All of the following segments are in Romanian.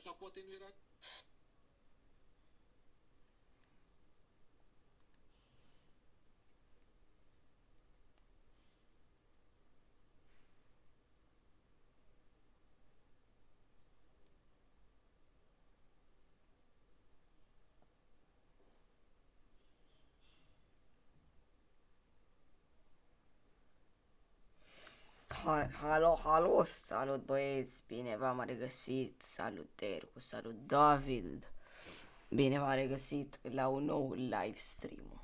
Sau poate nu era... Halo, salut băieți, bine v-am regăsit, salut Tercu, salut David, bine v-am regăsit la un nou live stream.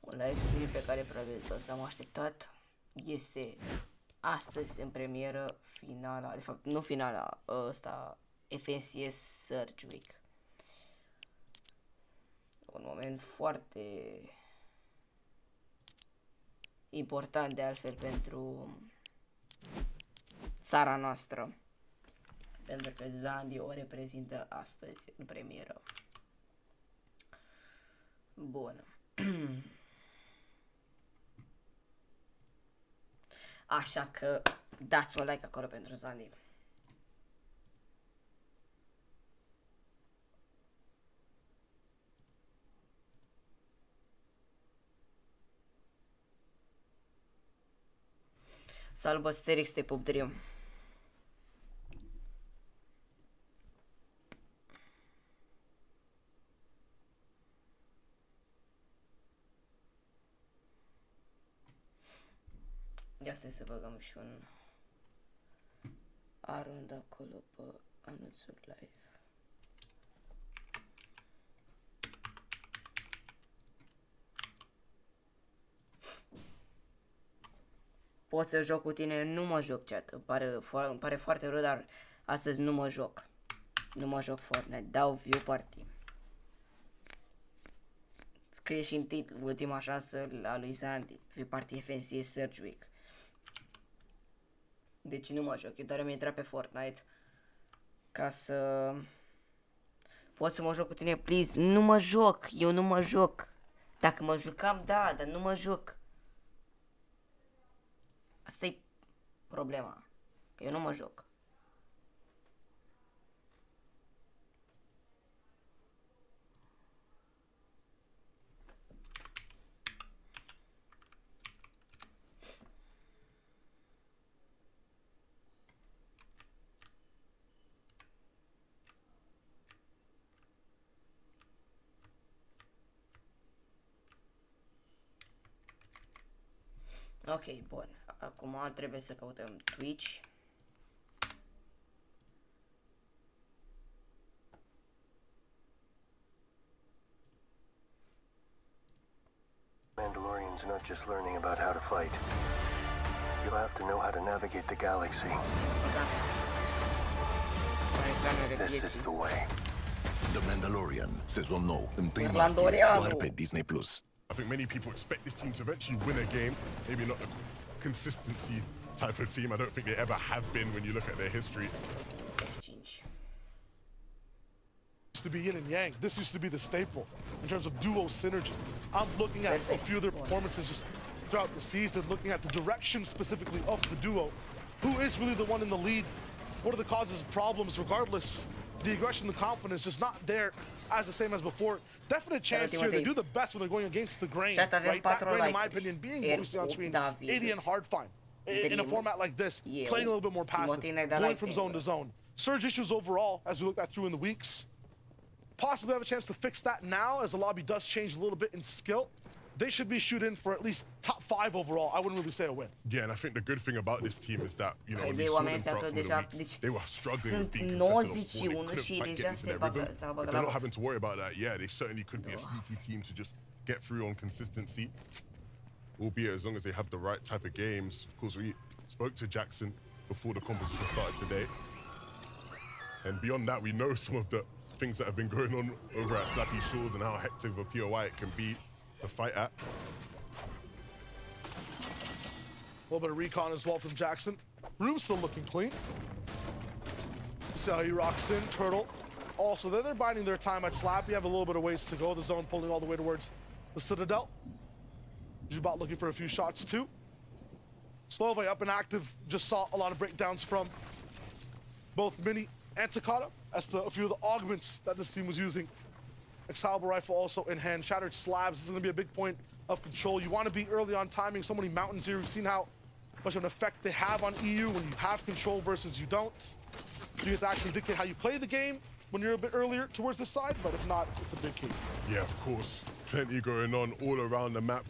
Un live stream pe care probabil toți l-am așteptat, este astăzi în premieră finala, de fapt nu finala, ăsta, FNCS Search Week. Un moment foarte important de altfel pentru țara noastră, pentru că Zandy o reprezintă astăzi în premieră. Bun. Așa că dați un like acolo pentru Zandy. Salut bă, Sterix, te pup dream. Ia stai să băgăm și un arund acolo pe anunțuri live. Pot să joc cu tine, nu mă joc, chat. Îmi pare foarte rău, dar astăzi nu mă joc. Nu mă joc Fortnite, dau Viewparty. Scrie și în titlu, ultima șansă la lui Zandy, Viewparty FNCS Search Week. Deci nu mă joc, eu doar am intrat pe Fortnite ca să pot să mă joc cu tine, please. Nu mă joc, eu nu mă joc. Dacă mă jucam, da, dar nu mă joc. Asta e problema, că eu nu mă joc. Ok, bun. Acum trebuie să căutăm Twitch. Mandalorians are not just learning about how to fight. You'll have to know how to navigate the galaxy. This is the way. The Mandalorian, sezon nou, 1 martie, doar pe Disney+. I think many people expect this team to eventually win a game. Maybe not the consistency type of team. I don't think they ever have been when you look at their history. To be yin and yang. This used to be the staple in terms of duo synergy. I'm looking at a few of their performances just throughout the season, looking at the direction specifically of the duo. Who is really the one in the lead? What are the causes of problems? Regardless, the aggression, the confidence just not there as the same as before. Definite chance here. They do the best when they're going against the grain, right? That grain, in my opinion, being what we see on screen, 80 and hard fine. In a format like this, playing a little bit more passive, going from zone to zone. Surge issues overall, as we looked at through in the weeks. Possibly have a chance to fix that now as the lobby does change a little bit in skill. They should be shooting for at least top 5 overall. I wouldn't really say a win. Yeah, and I think the good thing about this team is that, you know, when we saw them throughout some of the weeks, they were struggling with being contested on falling, couldn't quite get into their rhythm. If they're not having to worry about that, yeah, they certainly could be a sneaky team to just get through on consistency. Albeit as long as they have the right type of games. Of course, we spoke to Jackson before the competition started today. And beyond that, we know some of the things that have been going on over at Slappy Shores and how hectic of a POI it can be to fight at. A little bit of recon as well from Jackson. Room still looking clean. See how he rocks in. Turtle. Also, they're biding their time at Slap. You have a little bit of ways to go. The zone pulling all the way towards the Citadel. Jubat looking for a few shots too. Slove up and active. Just saw a lot of breakdowns from both Mini and Takata as to a few of the augments that this team was using. Excalibur rifle also in hand. Shattered slabs. This is going to be a big point of control. You want to be early on timing. So many mountains here. We've seen how much of an effect they have on EU when you have control versus you don't. So you have to actually dictate how you play the game when you're a bit earlier towards the side, but if not, it's a big key. Yeah, of course. Plenty going on all around the map.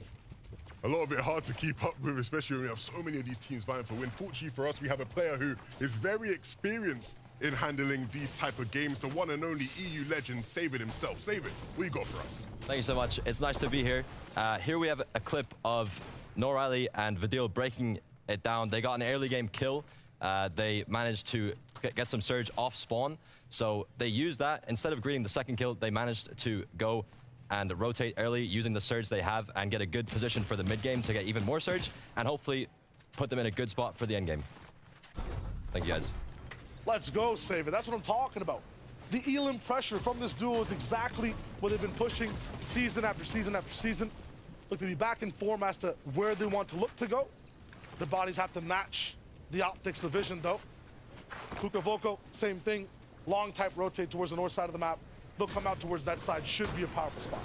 A lot of it hard to keep up with, especially when we have so many of these teams vying for win. Fortunately for us, we have a player who is very experienced in handling these type of games. The one and only EU legend, Save It himself. Save It, what you got for us? Thank you so much. It's nice to be here. Here we have a clip of Norali and Vidil breaking it down. They got an early game kill. They managed to get some surge off spawn. So they used that. Instead of greeting the second kill, they managed to go and rotate early using the surge they have and get a good position for the mid game to get even more surge and hopefully put them in a good spot for the end game. Thank you guys. Let's go, Save It. That's what I'm talking about. The Elam pressure from this duo is exactly what they've been pushing season after season after season. Look to be back in form as to where they want to look to go. The bodies have to match the optics, the vision, though. Kukavoko, same thing. Long type rotate towards the north side of the map. They'll come out towards that side. Should be a powerful spot.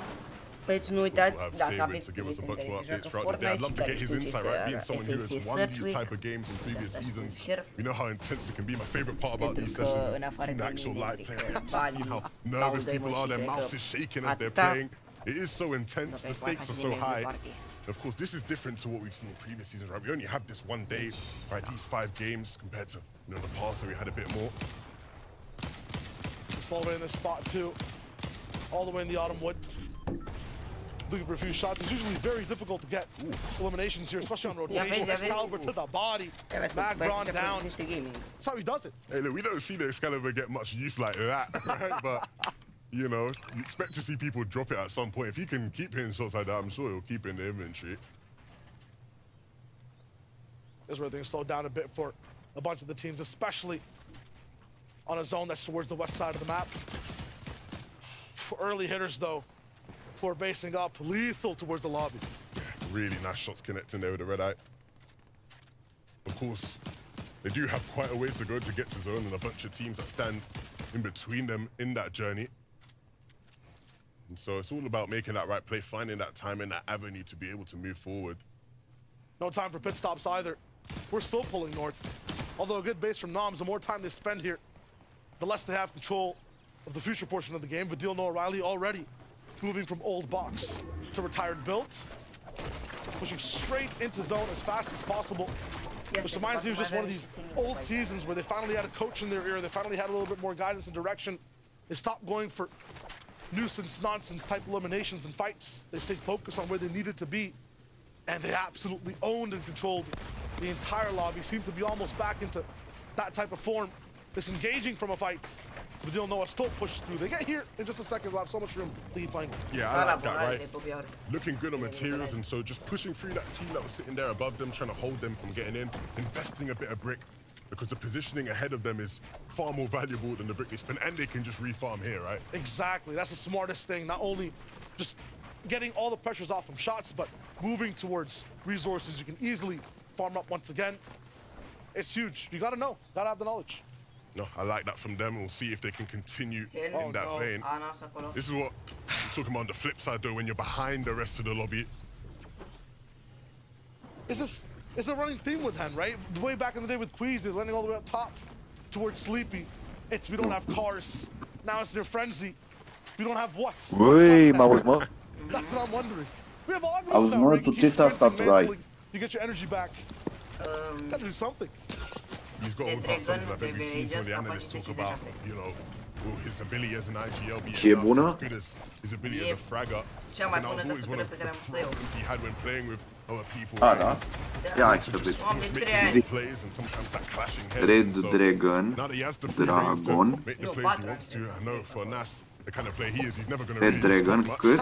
Păi nu uitați, dacă aveți to give us a bunch prieteni more care se updates joacă throughout the day. I'd love to Fortnite get și his care insight, știți right? Being someone who has FNC won these Search type of games in previous seasons, share. we know how intense it can be. My favorite part about these Pentru că sessions în is afară seeing de the actual live Dimitri, play, Bani, seeing how Paul nervous Demon people și are, their cred mouths că is shaking as they're atâta playing. It is so intense, the stakes are so high. Viewparty. Of course, this is different to what we've seen in previous seasons, right? We only have this one day, right? These 5 games compared to, you know, the past where we had a bit more. Just all the way in this spot, too. All the way in the autumn wood. Looking for a few shots. It's usually very difficult to get eliminations here, especially on rotation. Excalibur to the body. Mag drawn down. That's how he does it. Hey, look, we don't see the Excalibur get much use like that, right? But, you know, you expect to see people drop it at some point. If he can keep hitting shots like that, I'm sure he'll keep it in the inventory. This is where things slow down a bit for a bunch of the teams, especially on a zone that's towards the west side of the map. For early hitters, though, who are basing up, lethal towards the lobby. Yeah, really nice shots connecting there with the red eye. Of course, they do have quite a ways to go to get to zone and a bunch of teams that stand in between them in that journey. And so it's all about making that right play, finding that time and that avenue to be able to move forward. No time for pit stops either. We're still pulling north. Although a good base from Noms, the more time they spend here, the less they have control of the future portion of the game. Vidil Noah Riley already moving from old box to retired build. Pushing straight into zone as fast as possible. Which reminds me of just one of these old seasons where they finally had a coach in their ear. They finally had a little bit more guidance and direction. They stopped going for nuisance, nonsense type eliminations and fights. They stayed focused on where they needed to be. And they absolutely owned and controlled the entire lobby. Seemed to be almost back into that type of form. Disengaging from a fight. Vidil Noah still pushed through. They get here in just a second. We'll have so much room to keep playing. Yeah, I like that, right? Looking good on materials, and so just pushing through that team that was sitting there above them, trying to hold them from getting in, investing a bit of brick, because the positioning ahead of them is far more valuable than the brick they spend, and they can just refarm here, right? Exactly. That's the smartest thing. Not only just getting all the pressures off from shots, but moving towards resources you can easily farm up once again. It's huge. You gotta know. Gotta have the knowledge. No, I like that from them. We'll see if they can continue in that vein. This is what I'm talking about on the flip side, though, when you're behind the rest of the lobby. It's a running theme with Hen, right? The way back in the day with Queez, they're landing all the way up top towards Sleepy. It's we don't have cars. Now it's near Frenzy. We don't have what? Ui, m-auzi, mă? That's what I'm wondering. We have augments now, right? Tu ce tastatura ai? You get your energy back. Gotta do something. He's got all kinds of something I've ever seen some of the analysts talk about, you know, his ability as an IGL being as good as his ability as a fragger. And that was always one of the problems he had when playing with other people. A, da? Ia hai să vezi. Zic, plays and sometimes that clashing Red Dragon, now that he has the free reign to make the plays he wants to, I know for Nas, the kind of player he is, he's never going to Red Dragon, cât?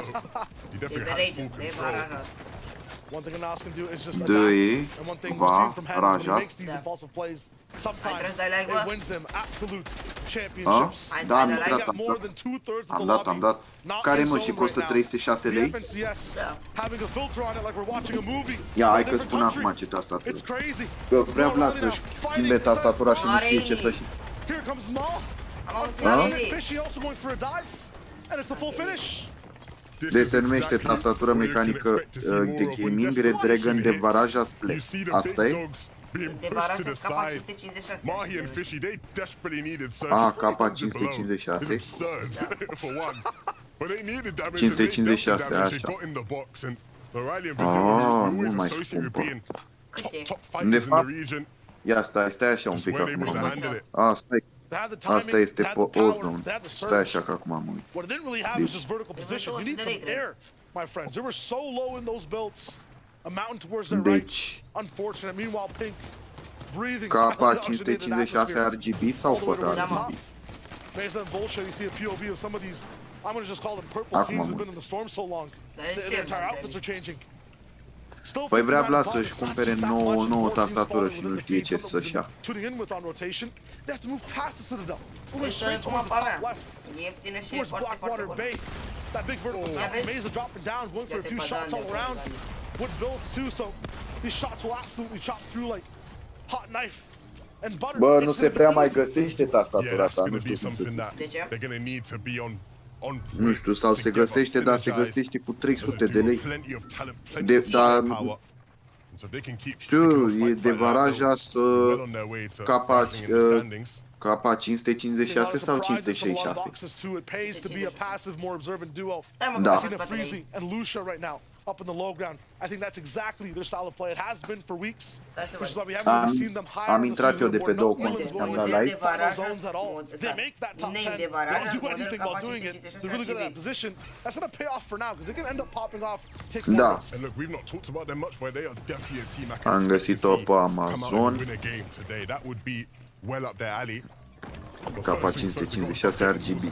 He definitely has full control. One thing a Nas can do is just Doi and one thing we've seen from Hen is when he va makes these impulsive plays, sometimes like it wins them absolute championships. Da, am They dat, got more than 2/3 of the am lobby. dat. Not Care in mă zone și right costă now. 306 The lei? FNCS having a filter on it like we're watching a movie. Ia, hai in a că different spun country. acum ce tastatură. It's crazy. Că vrea Vlad să-și schimbe tastatura și nu știe ce să-și... Here comes Maul. Fishy also going for a dive. And it's a full finish. Deci se numește tastatură mecanică de gaming, Red Dragon de Varaja Split. Asta e? De Varaja Capa 556. Mahi and Fishy, they desperately needed surge. Ah, Capa 556. But they needed damage and they got the damage, they got in the box and O'Reilly and Vidal always associated with being top fighters in the region. Ia stai așa un pic acum. Asta este Ozone. Stai așa că acum am uit. What it didn't really have is just vertical position. You need some air, my friends. They were so low in those builds. A mountain towards their right. Unfortunate. Meanwhile, Pink breathing. Capa 556 RGB sau fără RGB? Based on Volsha, you see a POV of some of these, I'm going to just call them purple teams who've been in the storm so long. Their entire outfits are changing. Păi vrea Vlad să-și cumpere nouă tastatură și nu știe ce să-și ia. Ieftină și e foarte, foarte bună. That big vertical maze dropping down, going for a few shots all around. Wood builds too, so these shots will absolutely chop through like hot knife and butter. Bă, nu se prea mai găsește tastatura asta, nu știu cum să zic. Nu știu, sau se găsește, dar se găsește cu 300 de lei. Dar știu, e de Varaja să Capa 556 sau 566? Da. Up in the low ground. I think that's exactly their style of play. It has been for weeks, which is why we haven't really seen them higher. Am intrat eu de pe două conte, am dat live. They make that top 10. They don't do anything while doing it. They're really good at that position. That's gonna pay off for now because they can end up popping off, take more risks. And look, we've not talked about them much, but they are definitely a team I can Am găsit-o pe Amazon. win a game today. That would be well up their alley. Capa 556 RGB.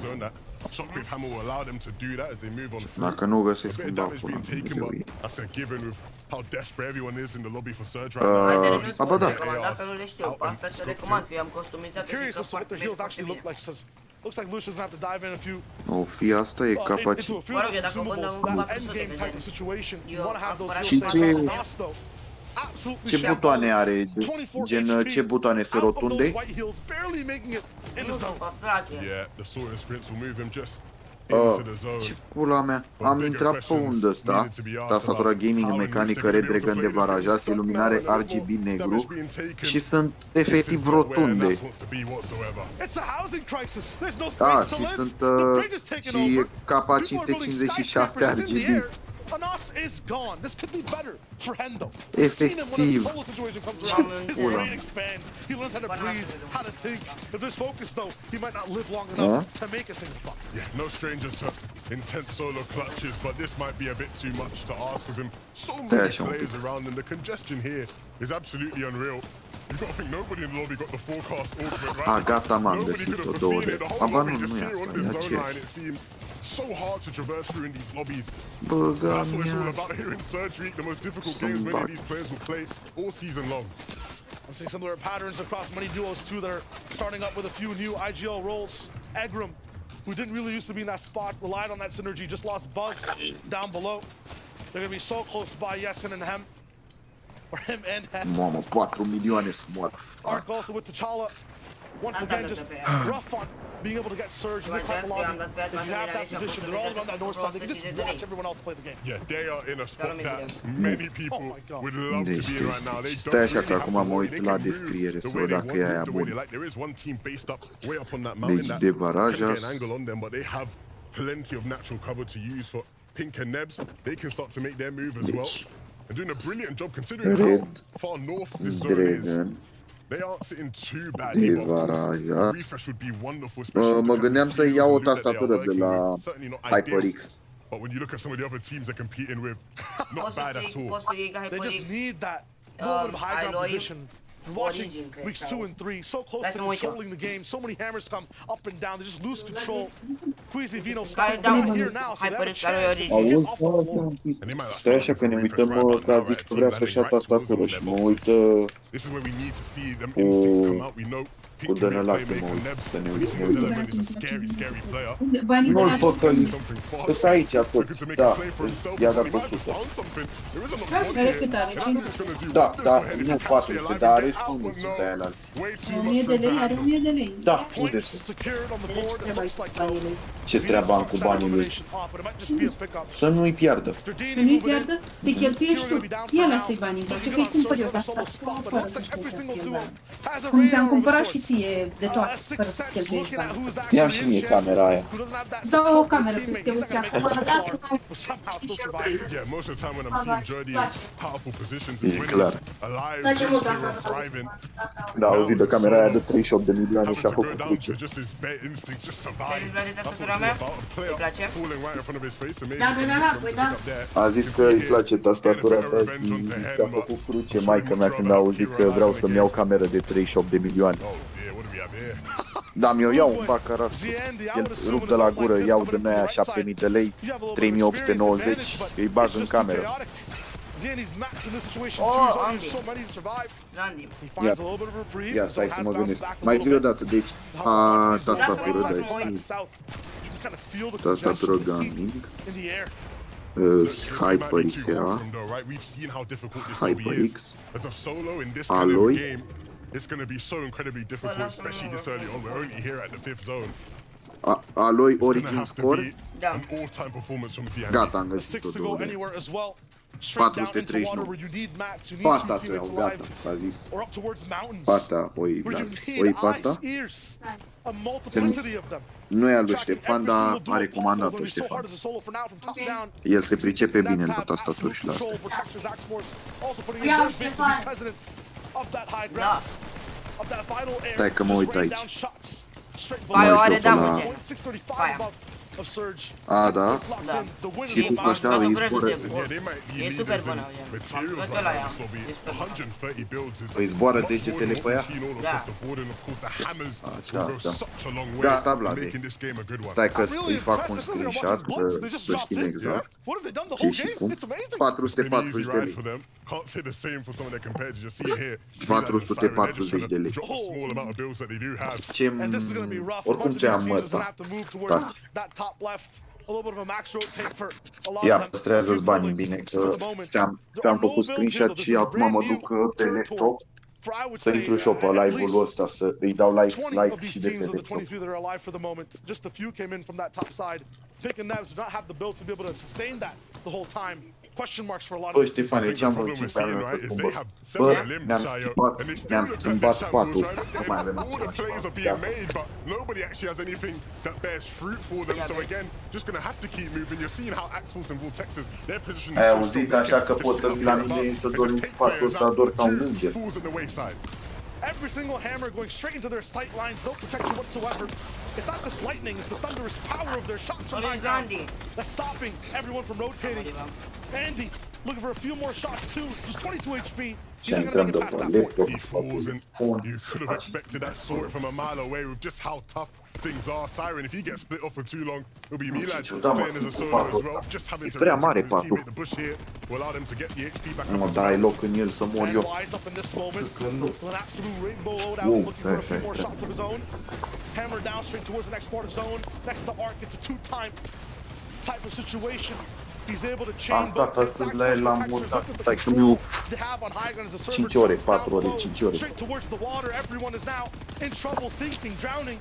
Shockwave Hammer will allow them to do that as they move on through. Dacă nu găsesc A bit of cumva damage până being taken, but that's a given with how desperate everyone is in the lobby for surge right now. Ba da. Dacă nu le știu, asta ți-o recomand, eu am customizat și Curious as to what the heals actually look like, since looks like Lucia's gonna have to dive in a few. O fi asta e Capa 5. Mă rog, eu dacă vând un End game type of situation. You want to have those Și heals. ce butoane are? Gen, ce butoane se rotunde? Yeah, the sorting sprints will move him just Ce pula mea? Am intrat pe undă ăsta, tastatura gaming mecanică Red Dragon de Varajas, iluminare RGB negru și sunt efectiv rotunde. Da, și sunt și e Capa 556 RGB. Anas is gone. This could be better for Hendo. Efectiv. His brain expands. He learns how to breathe, how to think. If there's focus, though, he might not live long enough to make a single buck. Yeah, no stranger to intense solo clutches, but this might be a bit too much to ask of him. So many players around, and the congestion here is absolutely unreal. You've got to think nobody in the lobby got the forecast ultimate right. Gata, m-am găsit-o, două de. Aba nu, nu e asta, e aceeași. So hard to traverse through in these lobbies. Băga That's what it's all mea. about here in Surge Week, the most difficult games many of these players will play all season long. I'm seeing similar patterns across many duos too that are starting up with a few new IGL roles. Egram, who didn't really used to be in that spot, relied on that synergy, just lost Buzz down below. They're gonna be so close by Yesin and Hem. Or him and Hem. Mamă, 4 milioane să moară. Arc also with T'Challa. Once again, just rough on being able to get Surge in this type of lobby. If you have that position, they're all around that north side. They can just watch everyone else play the game. Yeah, they are in a spot that many people would love to be in right now. They Stai așa don't că really acum mă uit la descriere să văd dacă e aia bună. like there is one team based up way up on that mountain Deci that de can Varajas. get an angle on them, but they have plenty of natural cover to use for Pink and Nebs. They can start to make their move as well. And doing a brilliant job considering how far north this zone is. They aren't sitting too badly, but refresh would be wonderful, especially mă gândeam să iau o tastatură de la HyperX. But when you look at some of the other teams they're competing with, not bad at all. They just need that moment of high ground position. Watching weeks 2 and 3, so close to controlling the game. So many hammers come up and down. They just lose control. Queasy Vino stuck here now, so they have a chance to get off the floor. Stai așa că ne uităm, că a zis că vrea să-și ia tastatură și mă uită This is where we need to see them instincts come out. We know Cu dă-ne lasă-mă să ne uităm. Banii Nu-l de păcăli. Ăsta aici a fost. Da, i-a dat 100. care cât are? Da, da, nu 400, dar restul sunt aia la alții. 1000 de lei? Are 1000 de lei. Da, unde sunt? Ce treabă am cu banii lui? Să nu-i piardă. Să nu-i piardă? Să-i cheltuiești tu. Ia lasă-i banii, ce că-i cumpăr eu, asta fără să-ți cheltuiești bani. Cum ți-am cumpărat și ție de toate, fără să-ți cheltuiești bani. Ia și mie camera aia. Dau o cameră, că te uiți acum. E clar. Da, auzi de camera aia de 38 de milioane și a făcut cruce. Te-ai de tastatura mea? Îi place? A zis că îi place tastatura ta și a făcut cruce maică mea când a auzit că vreau să-mi iau cameră de 38 de milioane. Da, mi-o iau un bacarat, el rup de la gură, iau din aia 7000 de lei, 3890, îi bag în cameră. Oh, Zandy. Ia, stai să mă gândesc. Mai zi o dată, deci, tastatură, da, tastatură gaming, HyperX era, HyperX, Alloy, It's going to be so incredibly difficult, especially this early on. We're only here at the 5th zone. Alloy Origin Score, An all-time performance from Viewparty. gata, am găsit-o de ore. 439. Pasta să iau, gata, s-a zis. Pasta, oi, da. Oi, pasta? Nu e al lui Ștefan, dar a recomandat-o Ștefan. El se pricepe bine la tastaturi și la astea. Ia, Ștefan! Da. Stai că mă uit aici. Paia o are damage. Paia. A, da? Da. Și cu ăștia îi zboară. E super bună, văd la ea. Îi zboară degetele pe ea? Da. Gata, Vlade. Stai că îi fac un screenshot să știm exact. Ce și cum. 440 de lei. 440 de lei. Oricum ce am măta. Ia, păstrează-ți banii bine, că ți-am făcut screenshot și acum mă duc pe laptop să intru și eu pe live-ul ăsta, să îi dau like și de pe laptop. Bă, Ștefane, ce-am văzut pe anul ăsta, bă, ne-am schimbat patul, nu mai avem ai auzit așa că poți să vii la mine să dormi patul ăsta, dor ca un înger. Every single hammer going straight into their sight lines, no protection whatsoever. It's not just lightning, it's the thunderous power of their shots from high ground that's stopping everyone from rotating. Andy looking for a few more shots too, just 22 HP. He's not gonna make it past that point. He falls and you could have expected that sort from a mile away with just how tough things are. Siren, if he gets split off for too long, it'll be me like playing as a solo as well. Just having to teammate the bush here will allow them to get the HP back. Nu mă dai loc în el să mor eu. Hammer down straight towards the next part of zone. Next to Arc, it's a two-time type of situation. He's able to chain both astăzi la el l-am mutat. Stai că mi-u 5 ore, 4 ore, 5 ore. Straight towards the water, everyone is now in trouble, sinking, drowning.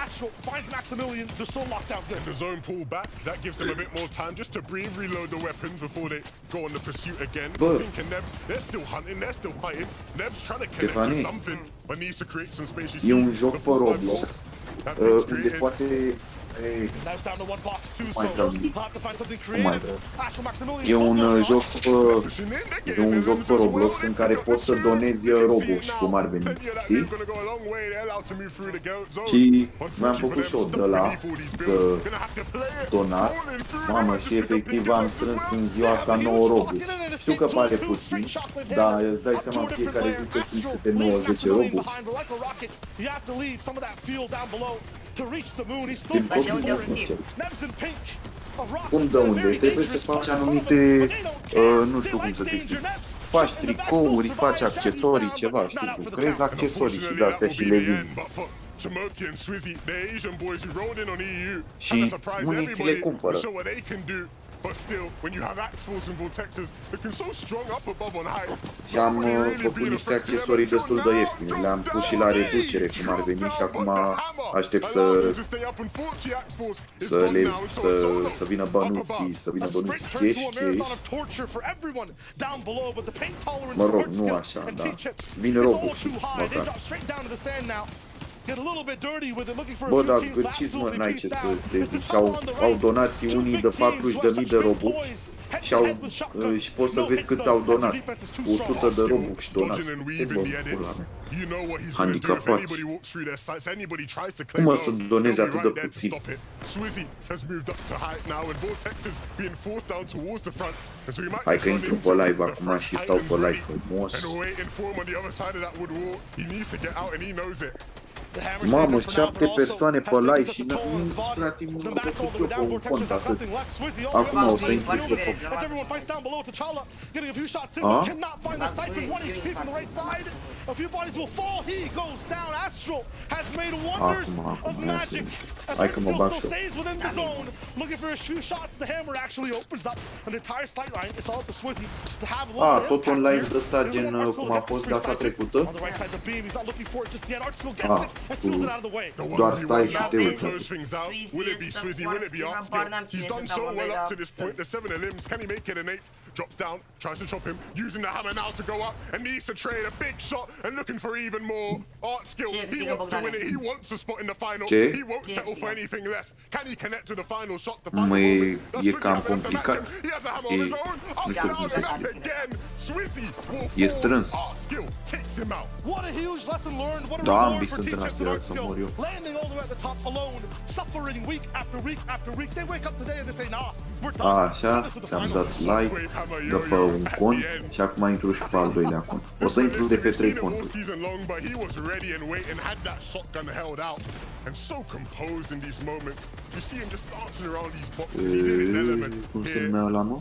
Astral finds Maximilian, they're so locked down good. The zone pull back, that gives them a bit more time just to breathe, reload the weapons before they go on the pursuit again. Pink and Nebs, they're still hunting, they're still fighting. Nebs trying to connect to something, but needs to create some space. E un joc pe Roblox, unde poate... E un joc pe Roblox în care poți să donezi roboți, cum ar veni, știi? Și mi-am făcut și-o de la donat, mamă, și efectiv am strâns în ziua asta 9 roboți. Știu că pare puțin, dar îți dai seama în fiecare zi că sunt câte 90 roboți. Cum de unde? Trebuie să faci anumite, nu știu cum să te explic. faci tricouri, faci accesorii, ceva, știi tu, creezi accesorii și de-astea și le vinzi. Și unii le cumpără. But still, when you have axles and vortexes that can so strong up above on high. Și am făcut niște accesorii destul de ieftine, le-am pus și la reducere cum ar veni și acum aștept să vină bănuții, cash. Mă rog, nu așa, da. Vin robuxii, măcar. Bă, dar gârciți mă, n-ai ce să te zici, au donații unii de 40.000 de robux și poți să vezi cât au donat, 100 de robux donați, e bă, pula mea, handicapați, cum o să donezi atât de puțin? Hai că intru pe live acum și stau pe live frumos. Mamă, 7 persoane pe live și nici frate nu am făcut eu pe un cont atât. Acum o să intru și pe... Acum, hai că mă bag și eu. Tot online ăsta gen cum a fost data trecută? Doar stai și te uiți. Will it be Swizzy? Will it be Upskill? He's done so well up to this point. The 7 of limbs. Can he make it an 8th? Drops down, tries to chop him, using the hammer now to go up, and needs to trade a big shot and looking for even more art skill. He wants to win it. He wants a spot in the final. He won't settle for anything less. Can he connect to the final shot? The final moment. E cam complicat. He has a hammer on his own. Up, down, and up again. Swizzy will strâns. Art skill takes him out. What a huge lesson learned. What a Da, reward ambii for sunt în teachers and art aspirat să skill. mor eu. Landing all the way at the top alone, suffering week after week after week. They wake up today and they say, nah, we're done. Așa, ți-am dat like de pe un cont și acum intru și pe al doilea cont. O să intru de pe 3 conturi. Cum se numea ăla, mă?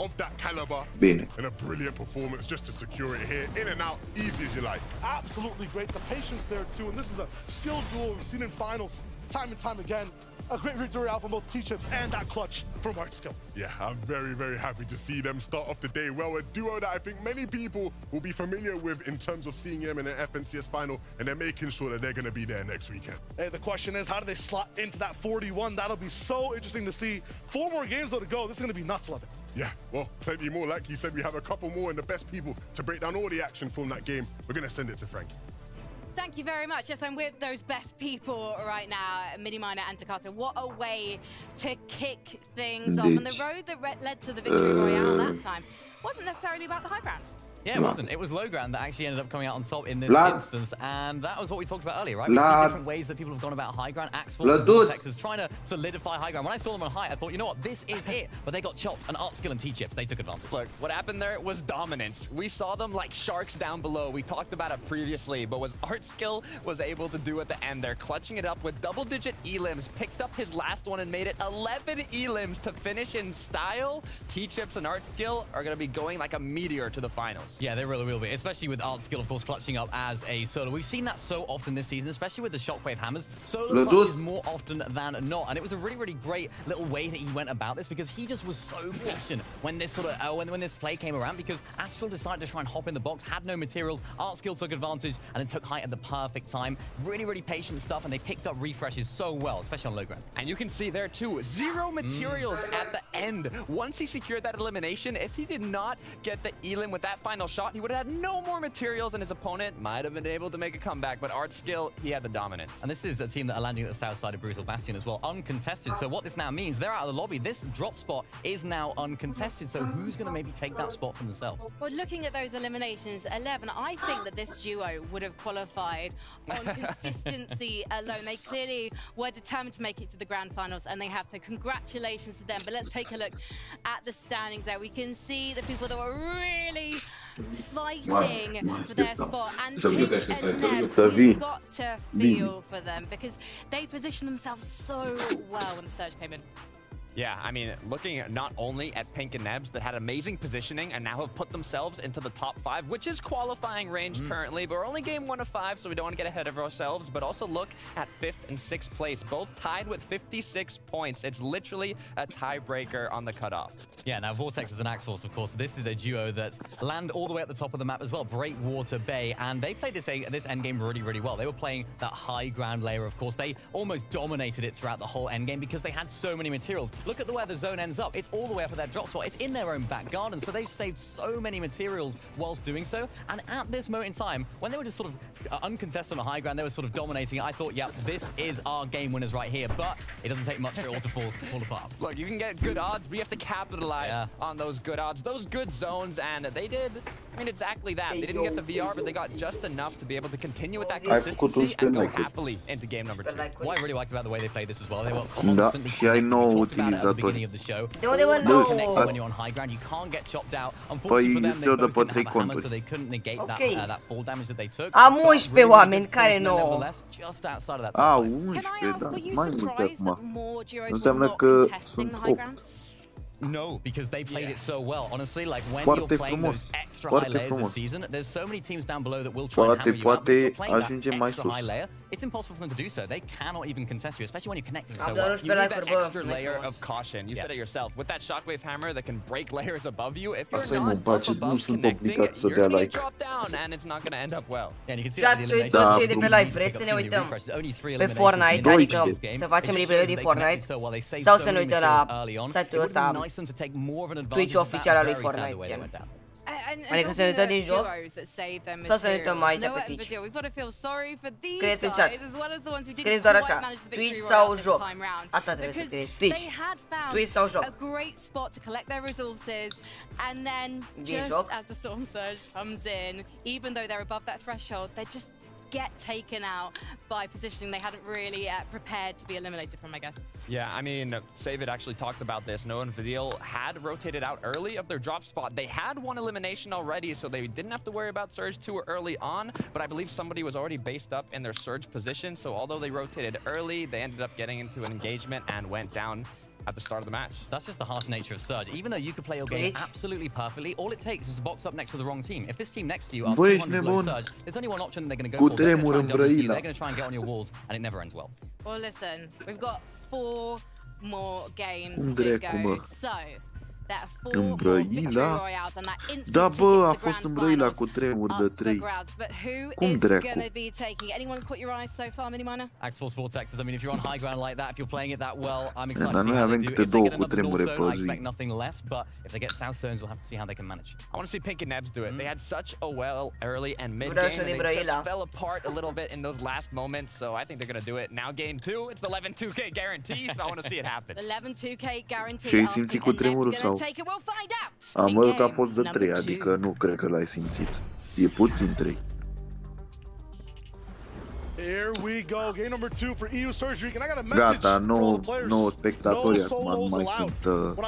Of that caliber. Bine. And a brilliant performance just to secure it here. In and out, easy as you like. Absolutely great. The patience there too. And this is a skill duel we've seen in finals time and time again. A great victory out from both T-Chips and that clutch from Art Skill. Yeah, I'm very, very happy to see them start off the day well. A duo that I think many people will be familiar with in terms of seeing them in an FNCS final, and they're making sure that they're going to be there next weekend. Hey, the question is, how do they slot into that 41? That'll be so interesting to see. 4 more games though to go. This is going to be nuts, love it. Yeah, well, plenty more. Like you said, we have a couple more and the best people to break down all the action from that game. We're going to send it to Frankie. Thank you very much. Yes, I'm with those best people right now, Miniminer and Takata. What a way to kick things off. And the road that led to the victory royale that time wasn't necessarily about the high ground. Yeah, it wasn't. It was low ground that actually ended up coming out on top in this instance, and that was what we talked about earlier, right? We see different ways that people have gone about high ground. Axel and Vortex trying to solidify high ground. When I saw them on high, I thought, you know what, this is it. But they got chopped, and Art Skill and T-Chips, they took advantage. Look, what happened there was dominance. We saw them like sharks down below. We talked about it previously, but what Art Skill was able to do at the end there, clutching it up with double-digit elims, picked up his last one and made it 11 elims to finish in style. T-Chips and Art Skill are going to be going like a meteor to the finals. Yeah, they really will be. Especially with Art Skill, of course, clutching up as a solo. We've seen that so often this season, especially with the Shockwave hammers. Solo clutches more often than not. And it was a really, really great little way that he went about this because he just was so patient when this sort of when this play came around because Astral decided to try and hop in the box, had no materials. Art Skill took advantage and then took height at the perfect time. Really, really patient stuff, and they picked up refreshes so well, especially on low ground. And you can see there too, 0 materials at the end. Once he secured that elimination, if he did not get the elim with that final shot, he would have had no more materials, and his opponent might have been able to make a comeback, but Art Skill, he had the dominance. And this is a team that are landing at the south side of Brutal Bastion as well, uncontested. So what this now means, they're out of the lobby. This drop spot is now uncontested. So who's going to maybe take that spot for themselves? Well, looking at those eliminations, 11, I think that this duo would have qualified on consistency alone. They clearly were determined to make it to the grand finals, and they have. So congratulations to them. But let's take a look at the standings there. We can see the people that were really fighting for their spot, and Pink and Nebs, you've got to feel for them because they positioned themselves so well when the surge came in. Yeah, I mean, looking not only at Pink and Nebs that had amazing positioning and now have put themselves into the top 5, which is qualifying range currently, but we're only game 1 of 5, so we don't want to get ahead of ourselves, but also look at 5th and 6th place, both tied with 56 points. It's literally a tiebreaker on the cutoff. Yeah, now Vortex and Axforce, of course, this is a duo that land all the way at the top of the map as well, Breakwater Bay, and they played this endgame really, really well. They were playing that high ground layer, of course. They almost dominated it throughout the whole endgame because they had so many materials. Look at where the zone ends up. It's all the way up at their drop spot. It's in their own back garden, so they've saved so many materials whilst doing so. And at this moment in time, when they were just sort of uncontested on the high ground, they were sort of dominating. I thought, yeah, this is our game winners right here, but it doesn't take much for it all to fall apart. Look, you can get good odds, but you have to capitalize on those good odds, those good zones, and they did, I mean, exactly that. They didn't get the VR, but they got just enough to be able to continue with that consistency and go happily into game number 2. What I really liked about the way they played this as well, they were constantly connecting at the beginning of the show. Connecting when you're on high ground, you can't get chopped out. Unfortunately for them, they both didn't have a hammer, so they couldn't negate that fall damage that they took. Am 11 oameni care nu. Just outside of that. 11, da, mai mult acum. Înseamnă că sunt 8. No, because they played it so well. Honestly, like when you're playing those extra high layers this season, there's so many teams down below that will try and hammer you out. If you're playing that extra high layer, it's impossible for them to do so. They cannot even contest you, especially when you're connecting so well. You need that extra layer of caution. You said it yourself. With that shockwave hammer that can break layers above you, if you're not above connecting, you're going to get dropped down, and it's not going to end up well. Yeah, and you can see that the elimination. De pe live, vreți să ne uităm pe Fortnite, adică să facem review de Fortnite, sau să ne uităm la site-ul ăsta Twitch oficial al lui Fortnite. Adică să ne uităm din joc sau să ne uităm aici pe Twitch. Scrieți în chat. Scrieți doar așa. Twitch sau joc. Asta trebuie să scrieți. Twitch sau joc. Din joc. Get taken out by positioning they hadn't really prepared to be eliminated from, I guess. Yeah, I mean, Savit actually talked about this. Noah and Vidil had rotated out early of their drop spot. They had one elimination already, so they didn't have to worry about Surge too early on, but I believe somebody was already based up in their Surge position, so although they rotated early, they ended up getting into an engagement and went down at the start of the match. That's just the harsh nature of Surge. Even though you could play your game absolutely perfectly, all it takes is to box up next to the wrong team. If this team next to you are 200 below Surge, there's only one option they're going to go for. They're going to try and get on your walls, and it never ends well. Well, listen, we've got 4 more games to go. So, that 4 more victory royales and that instant Da, bă, a ticket to fost the grand îmbrăila finals cu tremur de up the 3. grounds. But who Cum is dracu? going to be taking? Anyone caught your eyes so far, Miniminer? Axforce Vortexes, I mean, if you're on high ground like that, if you're playing it that well, I'm excited Dar to see noi how avem they do. câte If they două get cu another tremure north pe zone, I zi. expect nothing less, but if they get south zones, we'll have to see how they can manage. I want to see Pink and Nebs do it. They had such a well early and mid game, and they just fell apart a little bit in those last moments, so I think they're going to do it. Now game 2, it's the 11-2K guarantee, so I want to see it happen. 11-2K guarantee. Și ai simțit cu tremurul sau? Am văzut că a fost de 3, adică nu cred că l-ai simțit. E puțin 3. Here we go, game number 2 for EU Surgery, and I got a message Gata, for all the players. no spectatori acum, nu mai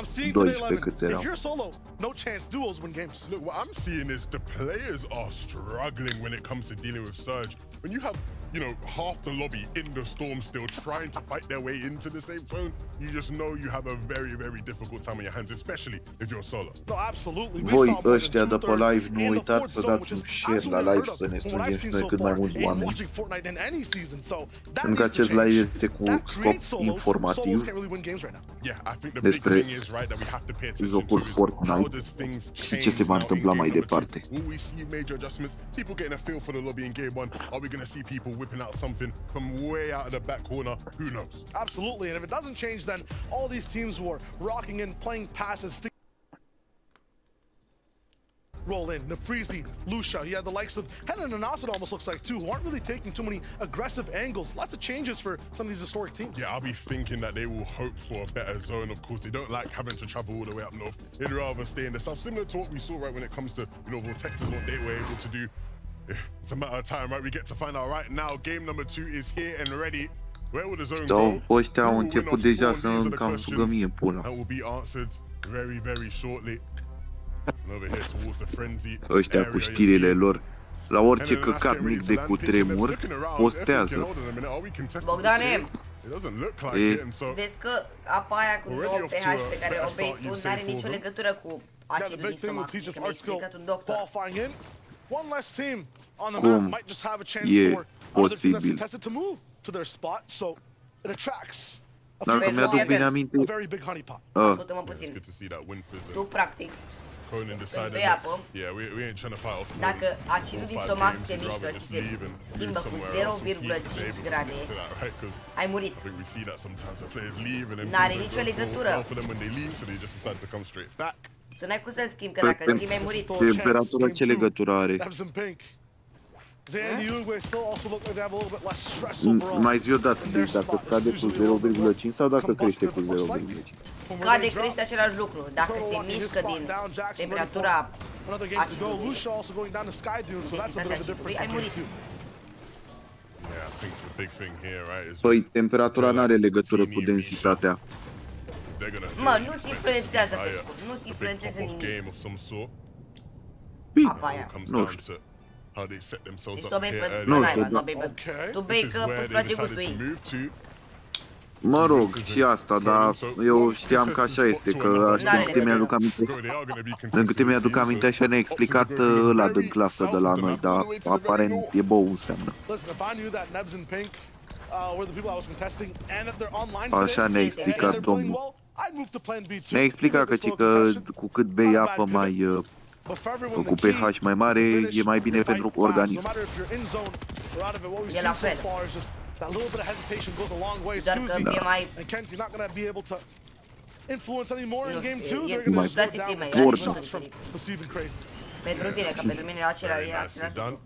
sunt 12 câți erau. If you're solo, no chance, duos win games. Look, what I'm seeing is the players are struggling when it comes to dealing with Surge. When you have, you know, half the lobby in the storm still trying to fight their way into the safe zone, you just know you have a very, very difficult time on your hands, especially if you're solo. No, absolutely. Voi ăștia de pe live, nu uitați să dați un share la live, să ne strângem și noi cât mai mulți oameni. Încă acest live este cu scop informativ despre jocul Fortnite și ce se va întâmpla mai departe. Going to see people whipping out something from way out of the back corner. Who knows? Absolutely, and if it doesn't change, then all these teams were rocking in, playing passive, roll in. Nefreezy, Lucia, he had the likes of Henan and Nas, it almost looks like, too, who aren't really taking too many aggressive angles. Lots of changes for some of these historic teams. Yeah, I'll be thinking that they will hope for a better zone. Of course, they don't like having to travel all the way up north. They'd rather stay in the south, similar to what we saw right when it comes to, you know, Vortexes, what they were able to do. It's a matter of time, right? We get to find out right now. Game number 2 is here and ready. Where will the zone go? Ăștia au început deja să îmi cam sugă mie pula. That will be answered very, very shortly. And over here towards the frenzy. Ăștia cu știrile lor. La orice căcat mic de cutremur, postează. Bogdane! Vezi că apa aia cu 9 pH pe care o bei tu n-are nicio legătură cu acidul din stomac, că mi-a explicat un doctor. Cum e posibil? Dacă mi-aduc bine aminte... Ascultă-mă puțin. Tu, practic, când bei apă, dacă acidul din stomac se mișcă, ți se schimbă cu 0,5 grade, ai murit. N-are nicio legătură. Tu n-ai cum să schimbi, că dacă schimbi ai murit. Temperatura ce legătură are? Mai zi odată, deci dacă scade cu 0,5 sau dacă crește cu 0,5? Scade, crește același lucru. Dacă se mișcă din temperatura acidului, densitatea acidului, ai murit. Păi, temperatura n-are legătură cu densitatea. Mă, nu-ți influențează pe scurt, nu-ți influențează nimic. Apa aia. Nu știu. Deci tu o bei pe naiba, nu o bei pe... Tu bei că îți place gustul ei. Mă rog, și asta, dar eu știam că așa este, că știu câte mi-aduc aminte. În câte mi-aduc aminte așa ne-a explicat ăla din clasă de la noi, dar aparent e bou înseamnă. Așa ne-a explicat domnul. Ne-a explicat că cu cât bei apă mai... cu pH mai mare, e mai bine pentru organism. E la fel. Doar că e mai... Nu știu, dați ție mai, are gustul diferit. Pentru tine, că pentru mine e același lucru.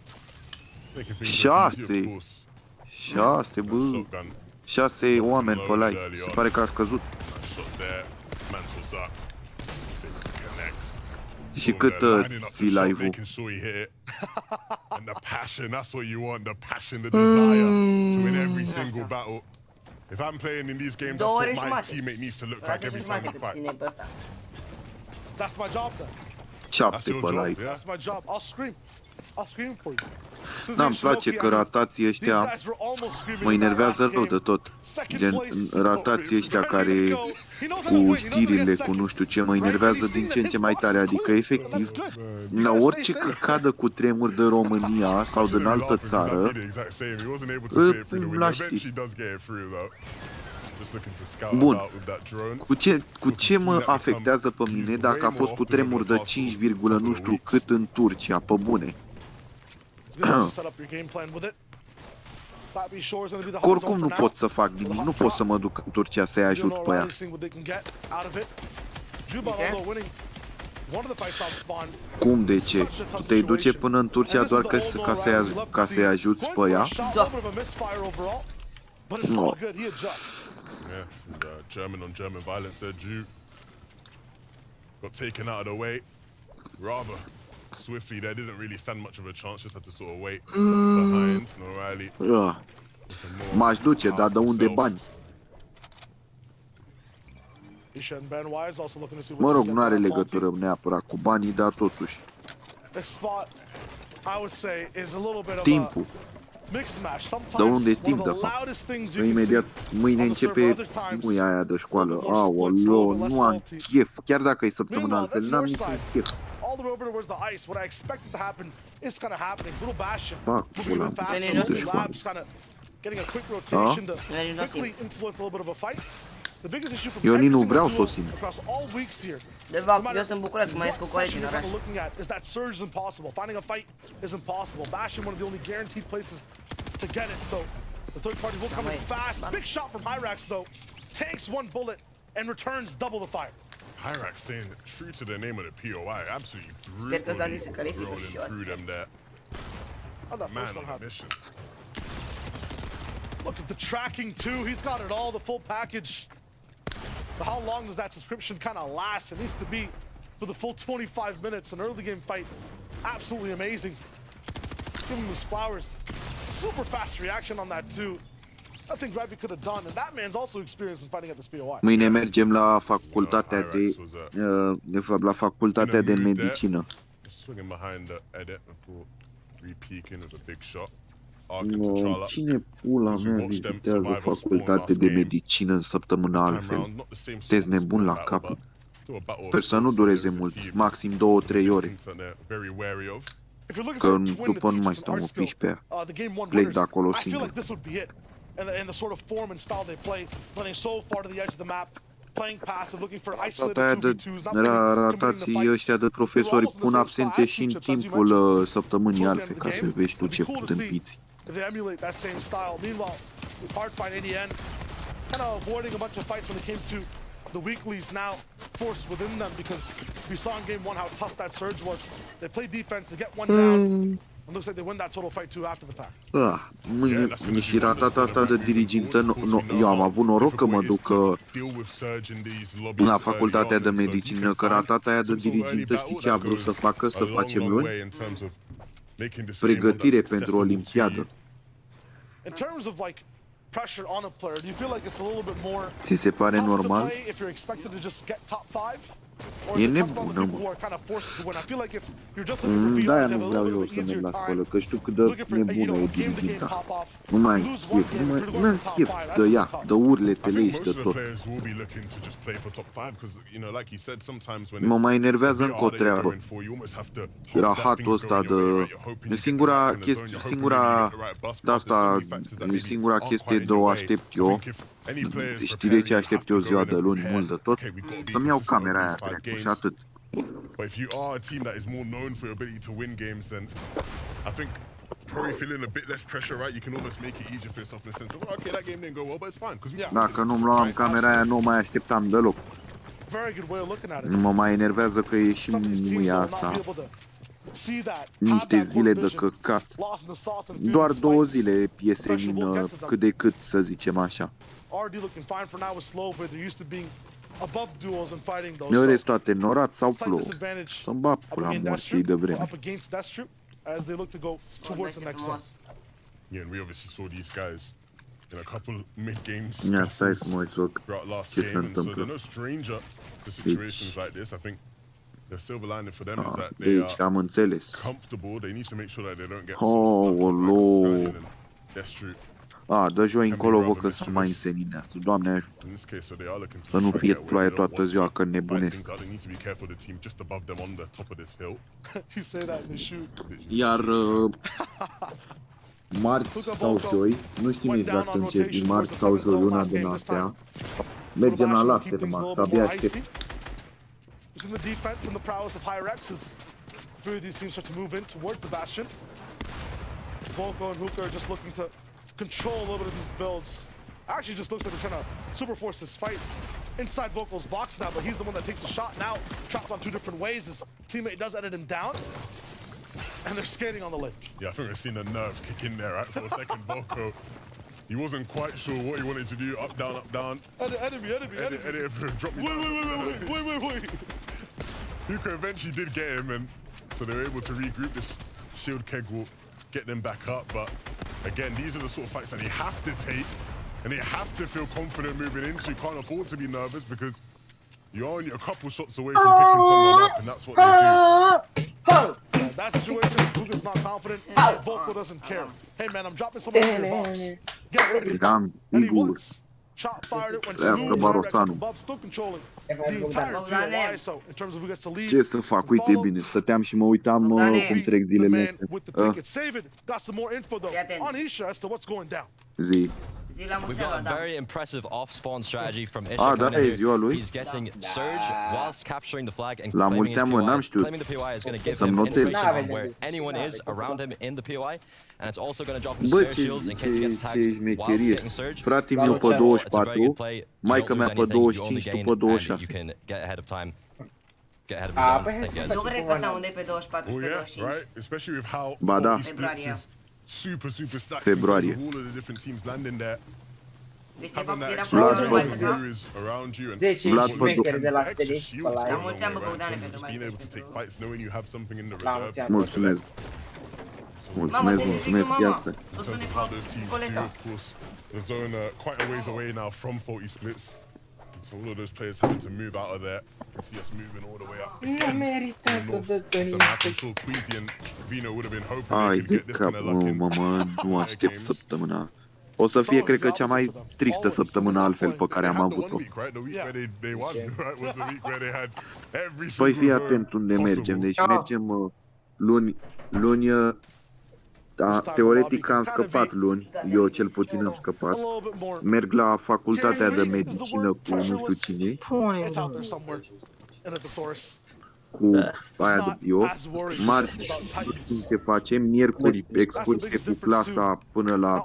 6, bă. 6 oameni pe live. Se pare că a scăzut. Și cât ții live-ul? And the passion, that's what you want, the passion, the desire to win every single battle. If I'm playing in these games, that's what my teammate needs to look like every time we fight. That's my job then. 7 pe live. That's my job. I'll scream for you. N-mi place că ratații ăștia mă enervează rău de tot. Gen, ratații ăștia care cu știrile, cu nu știu ce, mă enervează din ce în ce mai tare. Adică, efectiv, la orice căcadă cu tremur de România sau din altă țară, la știri. Bun, cu ce mă afectează pe mine dacă a fost cu tremur de 5, nu știu cât în Turcia, pe bune? Oricum nu pot să fac nimic, nu pot să mă duc în Turcia să-i ajut pe ea. Cum, de ce? Tu te-ai duce până în Turcia doar ca să-i ajuți pe ea? Da. No. Yeah, German on German violence there, Jew got taken out of the way rather swiftly. There didn't really stand much of a chance, just had to sort of wait behind. No, Riley. M-aș duce, dar de unde bani? Mă rog, nu are legătură neapărat cu banii, dar totuși. Timpul. De unde timp, de fapt? Imediat, mâine începe muia aia de școală. Aoleo, nu am chef. Chiar dacă e săptămâna altfel, n-am niciun chef. Fac pula de școală. Eu nici nu vreau să o simt. De fapt, eu sunt bucuros că mai ies cu colegii în oraș. To get it, so the third party will come in fast. Big shot from Hyrax though, takes one bullet and returns double the fire. Hyrax staying true to the name of the POI, absolutely brutal rolling through them there. Man on a mission. Look at the tracking too. He's got it all, the full package. How long does that subscription kind of last? It needs to be for the full 25 minutes. An early game fight, absolutely amazing. Give him his flowers. Super fast reaction on that too. Nothing Gravy could have done, and that man's also experienced in fighting at this POI. Mâine mergem la facultatea de fapt la facultatea de medicină. peeking with a big shot. No, cine pula mea vizitează facultate de medicină în săptămâna altfel? Sunteți nebun la cap? Sper să nu dureze mult, maxim 2-3 ore. Că după nu mai stau mă piși pe ea. Plec de acolo singur. Aia de ratații ăștia de profesori pun absențe și în timpul săptămânii alfe, ca să vezi tu ce tâmpiți. They emulate that same style. Meanwhile, hard fight in the end, kind of avoiding a bunch of fights when it came to the weeklies now forced within them because we saw in game 1 how tough that surge was. They play defense, they get one down, and looks like they win that total fight too after the fact. Mâine și ratata asta de dirigintă, eu am avut noroc că mă duc la facultatea de medicină, că ratata aia de dirigintă știi ce a vrut să facă, să facem luni? Pregătire pentru Olimpiadă. Ți se pare normal? E nebună, mă. De-aia nu vreau eu să merg la școală, că știu cât de nebună e diriginta. Nu mai am chef, nu am chef de ea, de urletele ei și de tot. Mă mai enervează încă o treabă. Rahatul ăsta de... Singura chestie de o aștept eu, știi de ce aștept eu ziua de luni mult de tot? Să-mi iau camera aia trecu și atât. But if you are a team that is more known for your ability to win games, then I think probably feeling a bit less pressure, right? You can almost make it easier for yourself in the sense of, well, okay, that game didn't go well, but it's fine. Dacă nu-mi luam camera aia, nu mai așteptam deloc. Nu mă mai enervează că e și muia asta. Niște zile de căcat. Doar 2 zile iese din cât de cât, să zicem așa. Ne ores toate norat sau plouă. Să-mi bap la morții de vreme. Yeah, and we obviously saw these guys in a couple mid-games throughout last game, so they're no stranger to situations like this. I think the silver lining for them is that they are comfortable. They need to make sure that they don't get stuck in death. Dă joi încolo, vă că sunt mai înseninează. Doamne ajută. Să nu fie ploaie toată ziua, că nebunesc. Iar marți sau joi, nu știm exact în ce zi, marți sau joi, luna din astea, mergem la laser, Max, abia aștept. Control a little bit of these builds. Actually just looks like they're trying to super force this fight inside Vocal's box now, but he's the one that takes the shot now, trapped on 2 different ways. His teammate does edit him down, and they're skating on the lake. Yeah, I think we've seen the nerves kick in there, right? For a second, Vocal, he wasn't quite sure what he wanted to do. Up, down. Enemy. Drop me Wait. Huka eventually did get him, and so they were able to regroup. This shield keg will get them back up, but again, these are the sort of fights that they have to take, and they have to feel confident moving into. You can't afford to be nervous because you're only a couple shots away from picking someone up, and that's what they do. That situation, Huka's not confident, Vocal doesn't care. Hey man, I'm dropping someone in your box. Get ready. And he was. Shot fired it when smooth, above, still controlling the entire POI, so in terms of who gets to lead. Ce să fac? Uite bine, stăteam și mă uitam cum trec zilele astea. Got some more info though on Isha as to what's going down. Zi. We've got a very impressive off-spawn strategy from Isha coming in here. He's getting Surge whilst capturing the flag and claiming his POI. Claiming the POI is going to give him information on where anyone is around him in the POI, and it's also going to drop him spare shields in case he gets tagged whilst getting Surge. Fratele meu pe 24, maica mea pe 25, tu pe 26. You can get ahead of time. Get ahead of his own. Thank you guys. Eu cred că s-au unde pe 24 și pe 25. Right? Especially with how Februarie. Super stacked. Februarie. All of the different teams landing there. Deci de fapt era around you and 10 șmecheri de la Sterix pe live. La mulți ani, bă, Bogdane, pentru mai Mulțumesc. Mulțumesc, iată. The zone quite a ways away now from 40 splits. So all of those players having to move out of there. You can see us moving all the way up. Nu merită The map, I'm sure Queasy and Vino would have been hoping they could get this kind of luck in. Nu aștept săptămâna. O să fie, cred că, cea mai tristă săptămână altfel pe care am avut-o. Păi fii atent unde mergem. Deci mergem luni, teoretic am scăpat luni, eu cel puțin am scăpat. Merg la facultatea de medicină cu nu știu cine. Cu aia de bio. Marți ce facem, miercuri excursie cu clasa până la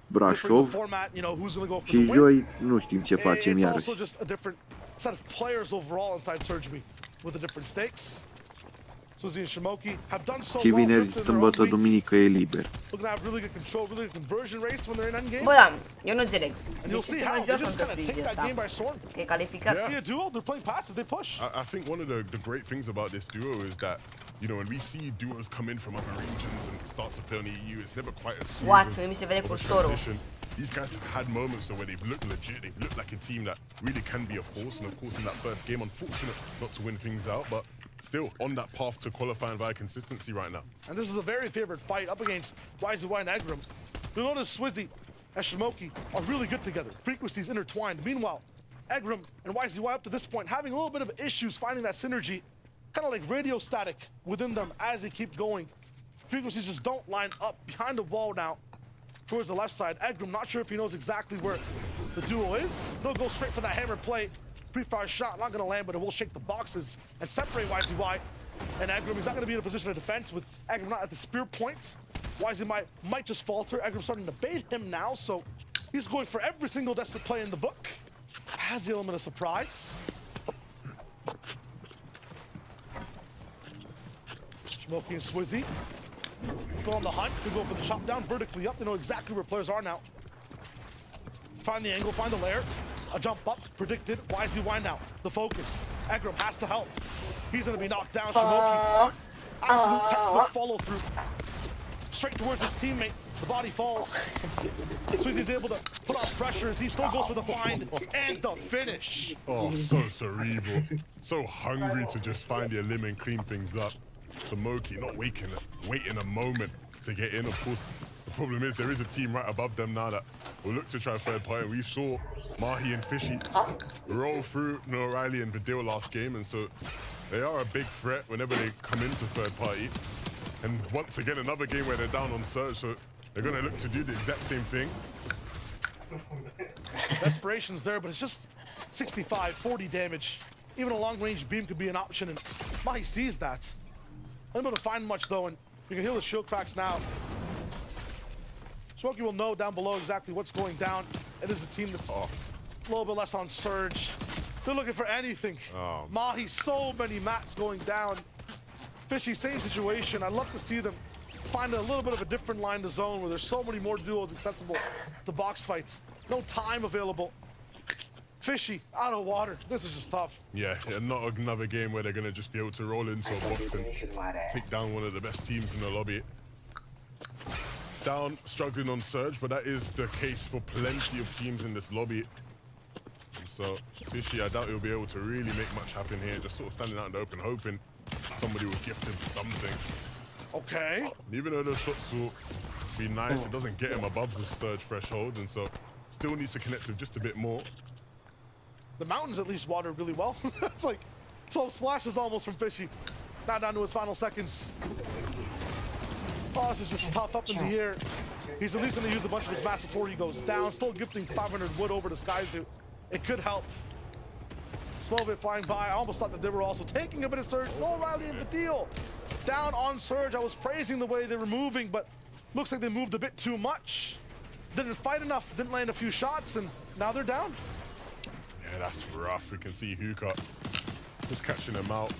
Brașov și joi nu știm ce facem iarăși. Și vineri, sâmbătă, duminică e liber. Bă, da, eu nu înțeleg. De ce se mai joacă încă Freezy ăsta? Că e calificat. I think one of the great things about this duo is that, you know, when we see duos come in from other regions and start to play on the EU, it's never quite as smooth Mi se vede cursorul. These guys have had moments though where they've looked legit, they've looked like a team that really can be a force, and of course in that first game, unfortunate not to win things out, but still on that path to qualifying via consistency right now. And this is a very favored fight up against YZY and Egram. You'll notice Swizzy and Shimoki are really good together. Frequencies intertwined. Meanwhile, Egram and YZY up to this point having a little bit of issues finding that synergy, kind of like radio static within them as they keep going. Frequencies just don't line up behind the wall now towards the left side. Egram not sure if he knows exactly where the duo is. They'll go straight for that hammer play. Pre-fire shot, not going to land, but it will shake the boxes and separate YZY and Egram. He's not going to be in a position of defense with Egram not at the spear point. YZY might just falter. Egram starting to bait him now, so he's going for every single desperate play in the book. Has the element of surprise. Smokey and Swizzy still on the hunt. They go for the chop down vertically up. They know exactly where players are now. Find the angle, find the lair. A jump up, predicted. YZY now, the focus. Egram has to help. He's gonna be knocked down. Shimoki, absolute textbook follow through. Straight towards his teammate. The body falls. Swizzy's able to put on pressure as he still goes for the find and the finish. Oh, so cerebral. So hungry to just find the elim and clean things up. Shimoki not waiting a moment to get in. Of course, the problem is there is a team right above them now that will look to try third party. We saw Mahi and Fishy roll through O'Reilly and Vidil last game, and so they are a big threat whenever they come into third party. And once again, another game where they're down on surge, so they're going to look to do the exact same thing. Desperation's there, but it's just 65, 40 damage. Even a long-range beam could be an option, and Mahi sees that. Unable to find much, though, and you can heal the shield cracks now. Smokey will know down below exactly what's going down. It is a team that's a little bit less on surge. They're looking for anything. Mahi, so many mats going down. Fishy, same situation. I'd love to see them find a little bit of a different line to zone where there's so many more duos accessible to box fights. No time available. Fishy, out of water. This is just tough. Yeah, not another game where they're going to just be able to roll into a box and take down one of the best teams in the lobby. Down, struggling on surge, but that is the case for plenty of teams in this lobby. So, Fishy, I doubt he'll be able to really make much happen here. Just sort of standing out in the open, hoping somebody will gift him something. Okay. Even though those shots will be nice, it doesn't get him above the surge threshold, and so still needs to connect with just a bit more. The mountains at least water really well. It's like 12 splashes almost from Fishy. Now down to his final seconds. Oh, this is just tough up in the air. He's at least going to use a bunch of his mats before he goes down. Still gifting 500 wood over to Skyzoo. It could help. Slow bit flying by. I almost thought that they were also taking a bit of surge. O'Reilly and Vidil down on surge. I was praising the way they were moving, but looks like they moved a bit too much. Didn't fight enough. Didn't land a few shots, and now they're down. Yeah, that's rough. We can see Hookah just catching him out.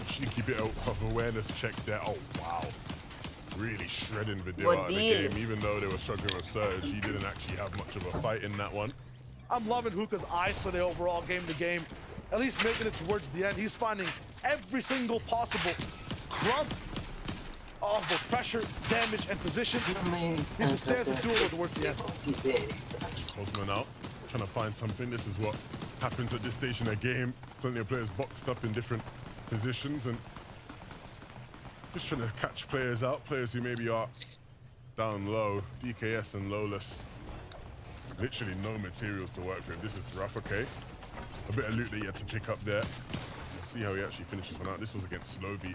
Cheeky bit of awareness check there. Oh, wow. Really shredding Vidil out of the game. Even though they were struggling with surge, he didn't actually have much of a fight in that one. I'm loving Hookah's eyes for the overall game-to-game. At least making it towards the end. He's finding every single possible crumb of both pressure, damage, and position. He's a stance of duel towards the end. Osman out, trying to find something. This is what happens at this stage in the game. Plenty of players boxed up in different positions and just trying to catch players out, players who maybe are down low, DKS and lowless. Literally no materials to work with. This is rough, okay. A bit of loot that he had to pick up there. See how he actually finishes one out. This was against Slovy.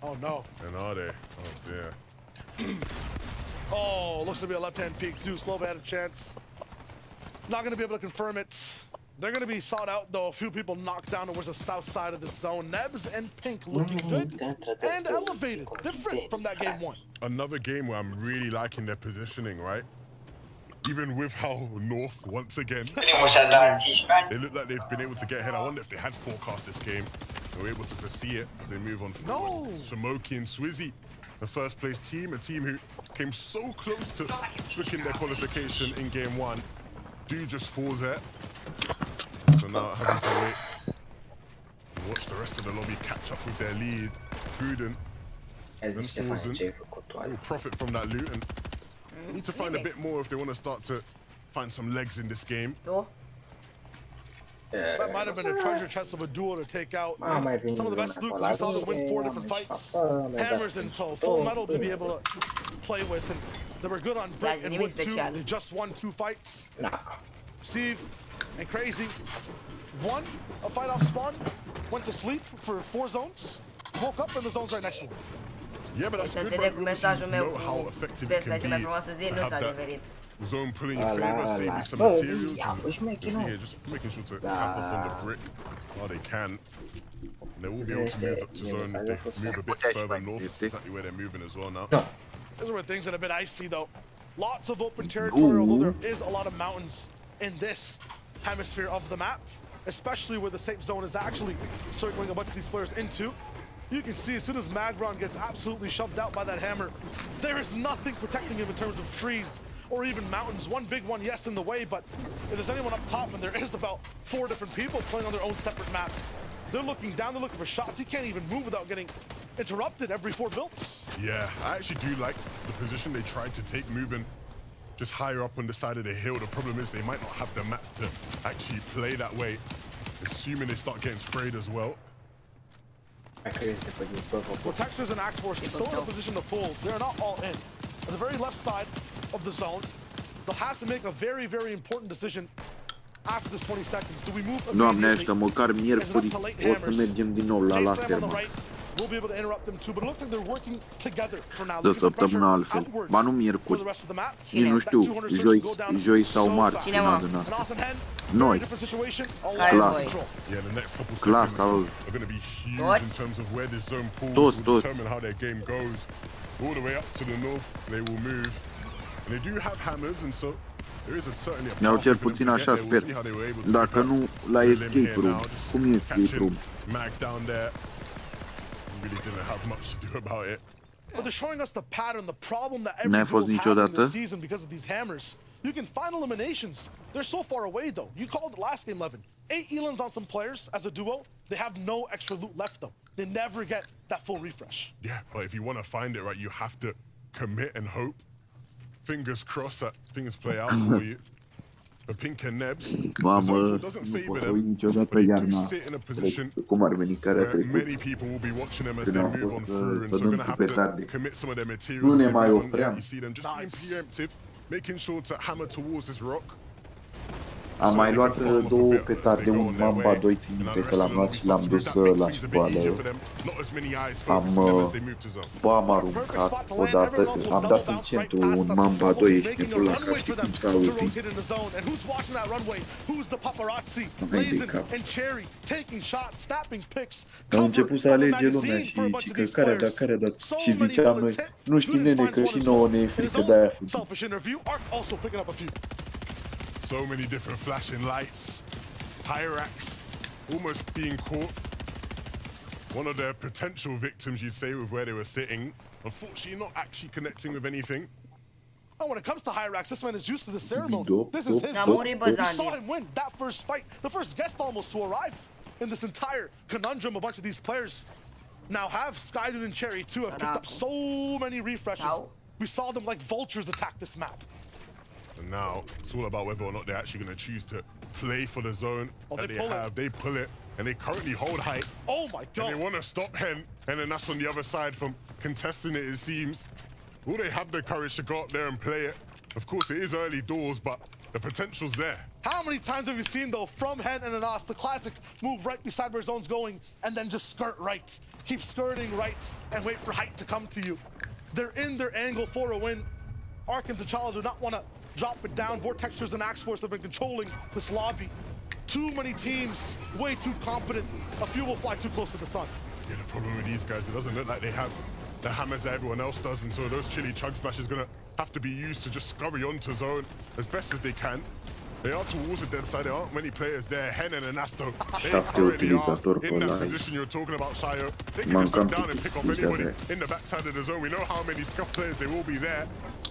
Oh no. And are they? Oh dear. Oh, looks to be a left-hand peek too. Slovy had a chance. Not going to be able to confirm it. They're going to be sought out though. A few people knocked down towards the south side of the zone. Nebs and Pink looking good and elevated. Different from that game one. Another game where I'm really liking their positioning, right? Even with how North, once again, they look like they've been able to get ahead. I wonder if they had forecast this game. They were able to foresee it as they move on forward. No! Shamoki and Swizzy, the first place team, a team who came so close to booking their qualification in game one. Do just fall there. So now having to wait and watch the rest of the lobby catch up with their lead. Buden and Forzen will profit from that loot and need to find a bit more if they want to start to find some legs in this game. That might have been a treasure chest of a duo to take out. Some of the best loot, we saw them win 4 different fights. Hammers in tow, full metal to be able to play with, and they were good on brick and wood too. They just won 2 fights. Steve and Crazy won a fight off spawn, went to sleep for 4 zones, woke up and the zone's right next to him. Yeah, but that's good, right? We know how effective it can be to have that zone pulling your favor, save you some materials. And just making sure to cap off on the brick while they can. And they will be able to move up to zone. They move a bit further north. That's exactly where they're moving as well now. Those are where things are a bit icy though. Lots of open territory, although there is a lot of mountains in this hemisphere of the map, especially where the safe zone is actually circling a bunch of these players into. You can see as soon as Magron gets absolutely shoved out by that hammer, there is nothing protecting him in terms of trees or even mountains. One big one, yes, in the way, but if there's anyone up top, and there is about 4 different people playing on their own separate map, they're looking down, they're looking for shots. He can't even move without getting interrupted every 4 builds. Yeah, I actually do like the position they tried to take, moving just higher up on the side of the hill. The problem is they might not have the mats to actually play that way, assuming they start getting sprayed as well. Well, Texters and Axe Force are still in a position to fold. They're not all in. At the very left side of the zone, they'll have to make a very, very important decision after this 20 seconds. Do we move immediately? Măcar miercuri o să mergem din nou la Lasermax. We'll be able to interrupt them too, but it looks like they're working together for now. De săptămâna altfel. Ba nu miercuri. Nici nu știu, joi sau marți din asta. Noi. Clasa lor. Toți. All the way up to the north, they will move. And they do have hammers, and so there is a certainly a ne-au cel puțin așa sper. Dacă nu, la escape room. Cum e escape room? Mag down there. Really didn't have much to do about it. But they're showing us the pattern, the problem that every duel's having this season because of these hammers. You can find eliminations. They're so far away though. You called it last game, Levin. 8 elims on some players as a duo. They have no extra loot left though. They never get that full refresh. Yeah, but if you want to find it right, you have to commit and hope. Fingers crossed that things play out for you. But Pink and Nebs, Mamă, doesn't nu favor pot să uit them, niciodată but iarna. do sit in a position Cum ar veni care a where trecut. many people will be watching them as Când they am move on fost through, and să so dăm going to cu have to petarde. commit some of their materials. Nu ne They mai move on, opream. You see them just being preemptive, making sure to hammer towards this rock. Am mai luat 2 petarde, un Mamba 2, țin minte că l-am luat și l-am dus la școală. Am aruncat odată, am dat în centru un Mamba 2, ești nebun la cap, știi cum s-a auzit. Hai de cap. Au început să alege lumea și că care a dat, și ziceam noi, nu știm nene că și nouă ne e frică de-aia fugim. So many different flashing lights. Hyrax almost being caught. One of their potential victims, you'd say, with where they were sitting. Unfortunately, not actually connecting with anything. Oh, when it comes to Hyrax, this man is used to the ceremony. This is his zone. We saw him win that first fight. The first guest almost to arrive in this entire conundrum. A bunch of these players now have Skydude and Cherry too have picked up so many refreshes. We saw them like vultures attack this map. And now it's all about whether or not they're actually going to choose to play for the zone that they have. They pull it, and they currently hold height. Oh my God. And they want to stop Hen, and then that's on the other side from contesting it seems. Will they have the courage to go up there and play it? Of course, it is early doors, but the potential's there. How many times have you seen, though, from Hen and Anas, the classic move right beside where zone's going, and then just skirt right. Keep skirting right and wait for height to come to you. They're in their angle for a win. Ark and T'Challa do not want to drop it down. Vortexers and Axe Force have been controlling this lobby. Too many teams, way too confident. A few will fly too close to the sun. Yeah, the problem with these guys, it doesn't look like they have the hammers that everyone else does, and so those chili chug smash is gonna have to be used to just scurry onto zone as best as they can. They are towards the dead side. There aren't many players there. Hen and Anasto, they currently are in that position you're talking about, Shayo. They can just come down and pick off anybody in the backside of the zone. We know how many scuff players there will be there,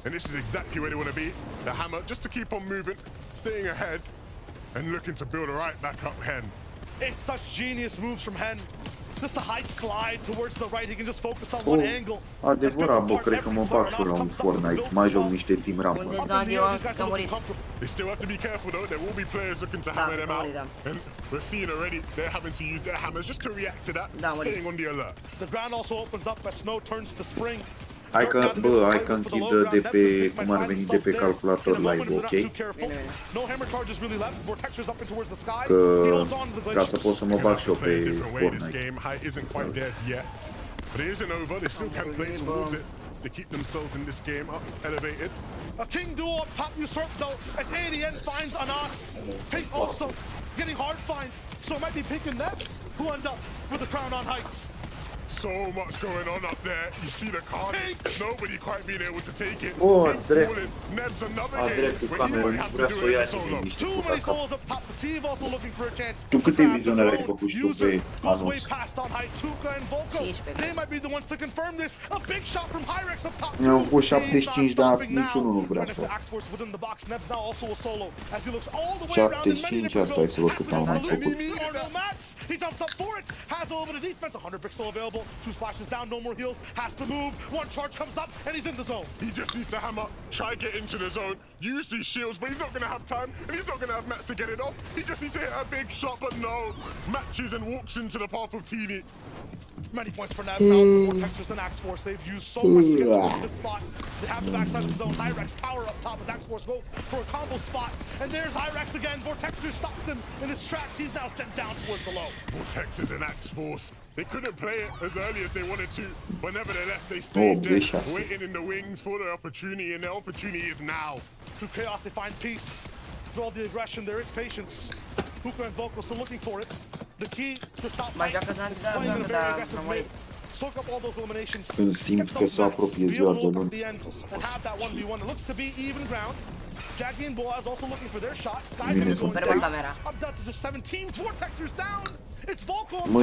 and this is exactly where they want to be. The hammer, just to keep on moving, staying ahead, and looking to build right back up Hen. It's such genius moves from Hen. Just a height slide towards the right, he can just focus on one angle. Adevărat, bă, cred că mă bag și la un Fortnite. Mai joc niște team ramp. Unde Zandy a murit? They still have to be careful though. There will be players looking to hammer them out. And we're seeing already they're having to use their hammers just to react to that, staying on the alert. The ground also opens up as snow turns to spring. Hai că, bă, hai că închid de pe, cum ar veni, de pe calculator live, ok? Că, ca să pot să mă bag și eu pe Fortnite. But it isn't over, they still can play towards it. They keep themselves in this game up, elevated. A king duo up top usurped though, as ADN finds Anas. Pink also getting hard finds, so it might be Pink and Nebs who end up with the crown on heights. So much going on up there. You see the card. Nobody quite being able to take it. Neb's another game where he might have to do it solo. Too many souls up top. The Sieve also looking for a chance. Tu câte vizionări ai făcut și tu pe anunț? They might be the ones to confirm this. A big shot from Hyrex up top. Mi-au pus 75, dar niciunul nu vrea să. 75, asta e să văd cât am mai făcut. He jumps up for it. Has a little bit of defense. 100 bricks still available. 2 splashes down, no more heals. Has to move. 1 charge comes up, and he's in the zone. He just needs to hammer, try get into the zone, use these shields, but he's not going to have time, and he's not going to have mats to get it off. He just needs to hit a big shot, but no. Matches and walks into the path of Teeny. Many points for Nav now. Vortexers and Axe Force. They've used so much to get towards this spot. They have the backside of the zone. Hyrex power up top as Axe Force goes for a combo spot. And there's Hyrex again. Vortexers stops him in his tracks. He's now sent down towards the low. Vortexers and Axe Force. They couldn't play it as early as they wanted to, but nevertheless they stayed there, waiting in the wings for the opportunity, and the opportunity is now. Through chaos they find peace. Through all the aggression there is patience. Hookah and Vocal still looking for it. The key to stop fight is playing in a very aggressive mid. Soak up all those eliminations. Simt că s-a apropiat ziua de luni. And have that 1v1. It looks to be even ground. Jackie and Boaz also looking for their shot. Skypen is going down. Up down to just 7 teams. Vortexers down. It's Volko on top.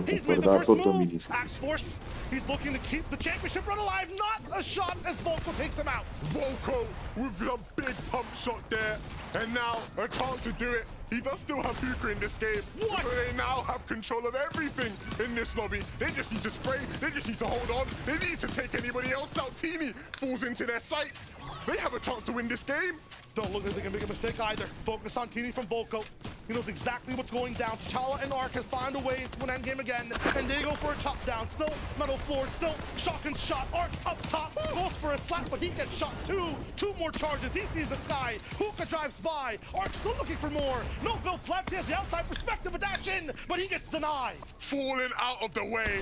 He's made the first move. Axe Force. He's looking to keep the championship run alive. Not a shot as Volko takes him out. Volko with a big pump shot there. And now a chance to do it. He does still have Hookah in this game. What? So they now have control of everything in this lobby. They just need to spray. They just need to hold on. They need to take anybody else out. Teeny falls into their sights. They have a chance to win this game. Don't look like they can make a mistake either. Focus on Teeny from Volko. He knows exactly what's going down. T'Challa and Ark has found a way to an endgame again. And they go for a chop down. Still metal floor. Still shotgun shot. Ark up top. Goes for a slap, but he gets shot too. 2 more charges. He sees the sky. Hookah drives by. Ark still looking for more. No builds left. He has the outside perspective of dash in, but he gets denied. Falling out of the way.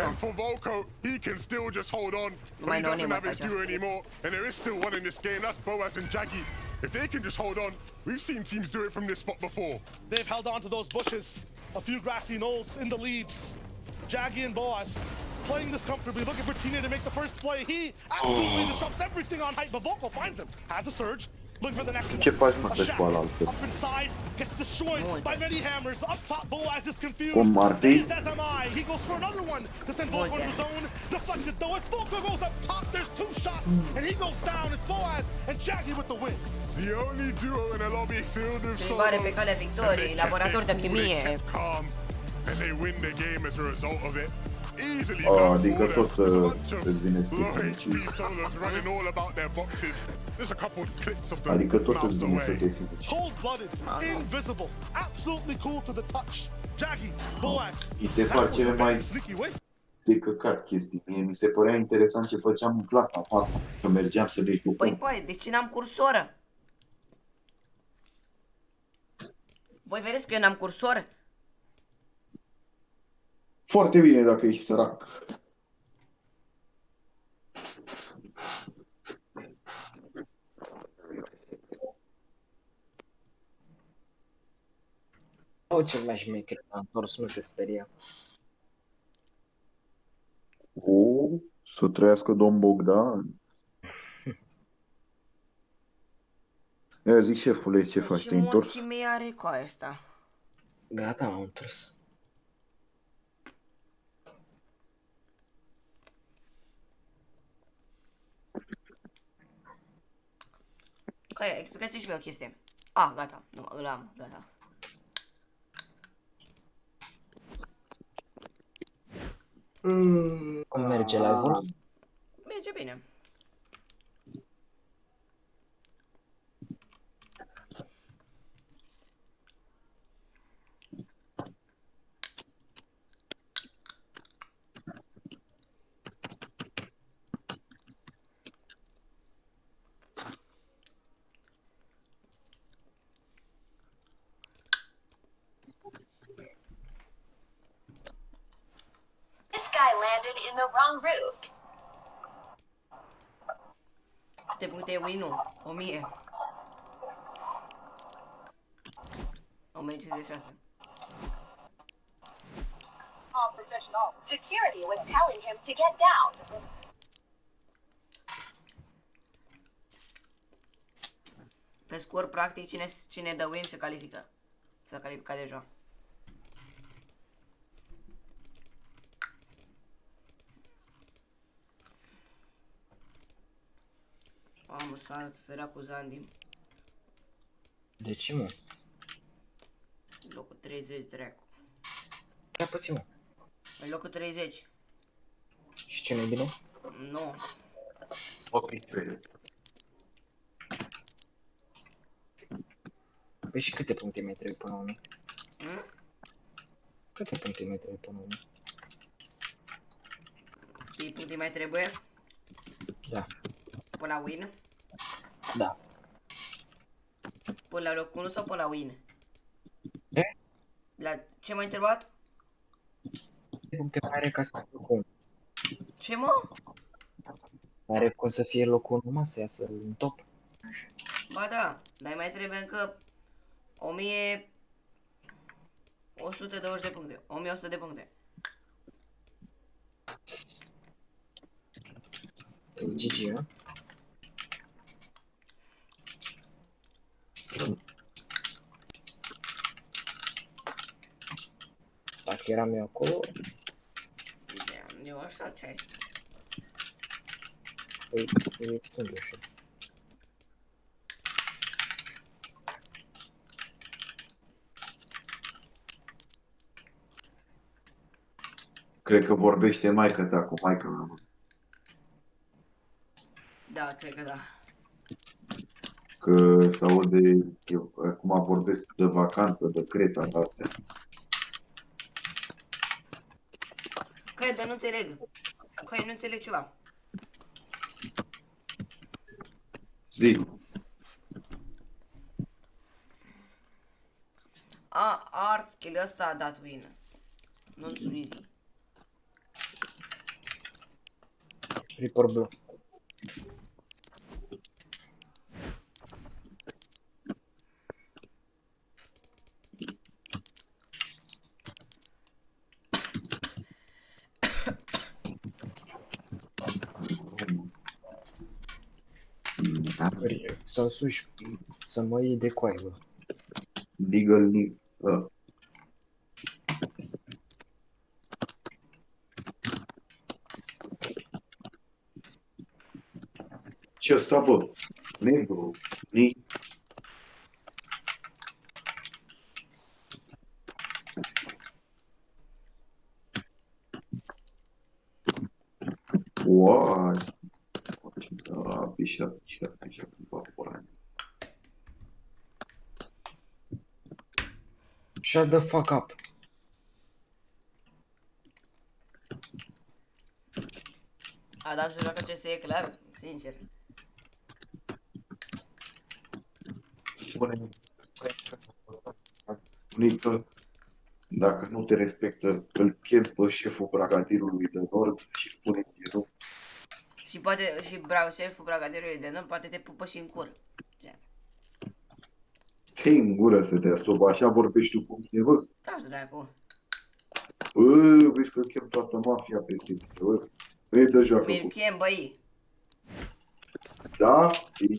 And for Volko, he can still just hold on. But he doesn't have his duo anymore. And there is still one in this game. That's Boaz and Jaggy. If they can just hold on, we've seen teams do it from this spot before. They've held on to those bushes. A few grassy knolls in the leaves. Jaggy and Boaz playing this comfortably, looking for Tina to make the first play. He absolutely disrupts everything on height, but Volko finds him. Has a surge. Looking for the next one. A shack up inside gets destroyed by many hammers. Up top, Boaz is confused. He's as am I. He goes for another one to send Volko into the zone. Deflected though. As Volko goes up top, there's 2 shots, and he goes down. It's Boaz and Jaggy with the win. The only duo in a lobby filled with solo. pe calea victoriei, laborator de chimie. Calm, and they win the game as a result of it. easily done Adică for tot them. There's a bunch of îți vine să low-HP te solos running all about their boxes. There's a couple clips of them Adică tot îți mouse vine să away. te simți. Cold-blooded, invisible, absolutely cool to the touch. Jaggy, Boaz. Mi se fac cele mai de căcat chestii. Mie mi se părea interesant ce făceam în clasa 4, că mergeam să le jucăm. Păi, băi, de ce n-am cursoră? Voi vedeți că eu n-am cursoră? Foarte bine dacă ești sărac. Au cel mai șmecher, s-a întors, nu te speria. O, să trăiască domn Bogdan. Ia zi, șefule, ce faci? Te-ai întors? Ce mulțime are cu asta? Gata, m-am întors. Ok, explicați și mie o chestie. Ah, gata, nu, îl am, gata. Cum merge live-ul? Merge bine. Landed in the wrong roof. Te puncte win-ul, 1000. 1056. Security was telling him to get down. Pe scurt, practic, cine dă win se califică. S-a calificat deja. Mamă, s-a sărat cu Zandy. De ce, mă? Locul 30, dracu. Ce-a pățit, mă? În locul 30. Și ce nu-i bine? Nu. Ok, Păi și câte puncte mai trebuie până la 1000? Câte puncte mai trebuie până la 1000? Câte puncte mai trebuie? Da. Până la win? Da. Până la locul 1 sau până la win? Ce? La ce m-ai întrebat? Câte puncte mai are ca să fie locul 1? Ce, mă? Are cum să fie locul 1, mă, să iasă în top? Ba da, dar mai trebuie încă 1120 de puncte, 1100 de puncte. GG, mă? Dacă eram eu acolo... Eu așa ce-ai? Păi, e extrem de ușor. Cred că vorbește maică ta cu maica mea. Da, cred că da. Că s-aude, eu acum vorbesc de vacanță, de Creta, de astea. Cred, dar nu înțeleg. Că nu înțeleg ceva. Zi. Art skill ăsta a dat win. Nu-l Sweezy. Report blue. Să suși, să mă iei de coaie, bă. Legal. Ce ăsta, bă? Membru. Ni. Uai. Pișa, Shut the fuck up. A dat să joacă CS e clar, sincer. Spune că dacă nu te respectă, îl chem pe șeful bragadirului de nord și pune tirul. Și poate, și șeful bragadirului de nord poate te pupă și în cur. Te-i în gură să te asupă, așa vorbești tu cum e, bă? Da-și dracu. Bă, vezi că chem toată mafia peste tine, bă. Vrei de joacă cu... Mi-l chem, băi. Da? Bine.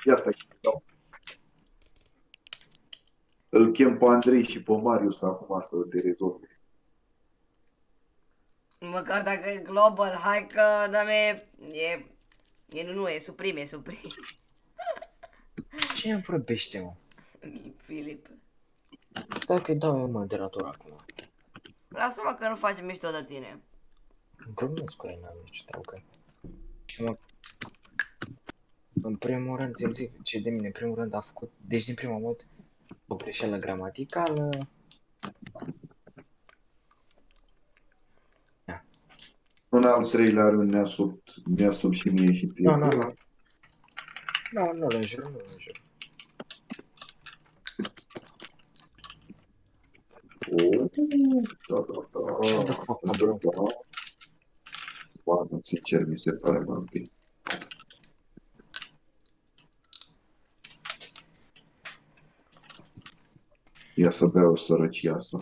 Ia stai, dau. Îl chem pe Andrei și pe Marius acum să te rezolve. Măcar dacă e global, hai că, da-me, nu, e suprim. Cine vorbește, mă? Filip. Stai că-i dau eu moderator acum. Lasă-mă că nu facem mișto de tine. Glumesc cu ei, n-am nici treabă. Și mă... În primul rând, îți zic ce de mine, în primul rând a făcut, deci din prima mod, o greșeală gramaticală. În al treilea rând ne-a sub și mie și ție. Nu le jur. Bă, sincer, mi se pare mai bine. Ia să beau sărăcia asta.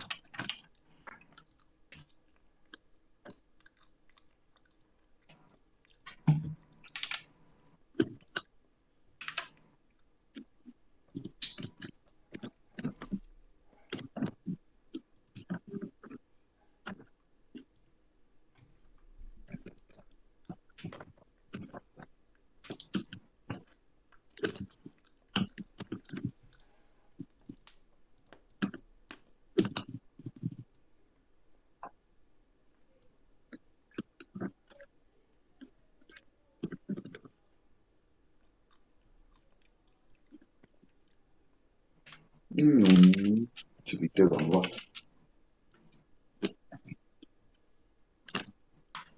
Ce viteză am luat.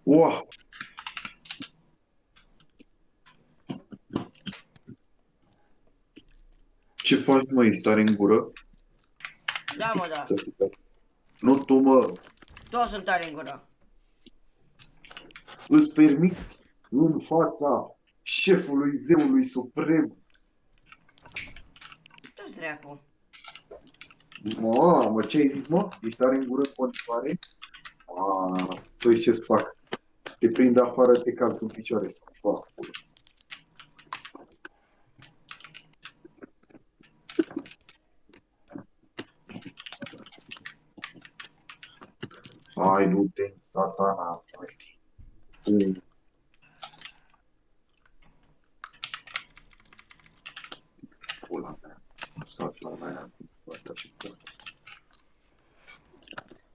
Wow! Ce faci, mă, ești tare în gură? Da, mă, da. Nu tu, mă. Toți sunt tare în gură. Îți permiți în fața șefului zeului suprem. Toți dracu. Mă, ce ai zis, mă? Ești tare în gură în continuare? Să uiți ce-ți fac. Te prind afară, te calc în picioare să fac. Hai, du-te, satana. Pula mea. Satana mea.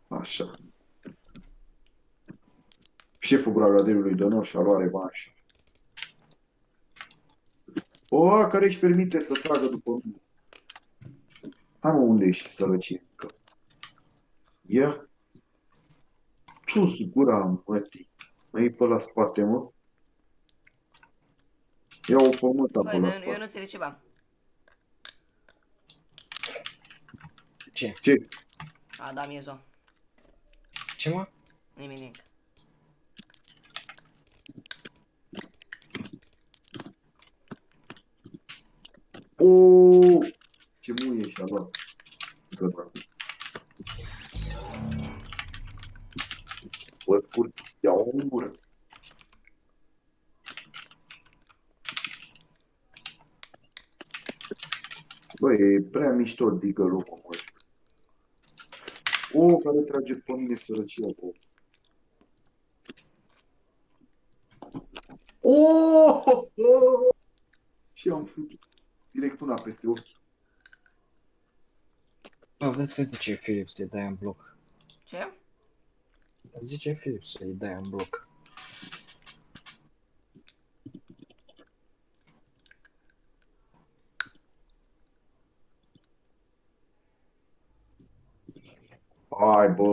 Așa. Șeful bragadirului de nord și-a luat revanșă. O, care își permite să tragă după mine. Hai, mă, unde ești, sărăcie? Ia. Sus gura, mătii. Mă-i pe la spate, mă. Ia o pământă pe la spate. Eu nu înțeleg ceva. Ce? A, da, mie-zo. Ce, mă? Nimic. Oooo! Ce muie și-a luat. Bă, scurt, ia-o în gură. Bă, e prea mișto, digă locul ăsta. O, care trage pe mine sărăcia, bă. Oh! Și am făcut direct una peste ochi. Bă, vezi că zice Filip să-i dai în bloc. Ce? Zice Filip să-i dai în bloc. Hai, bă.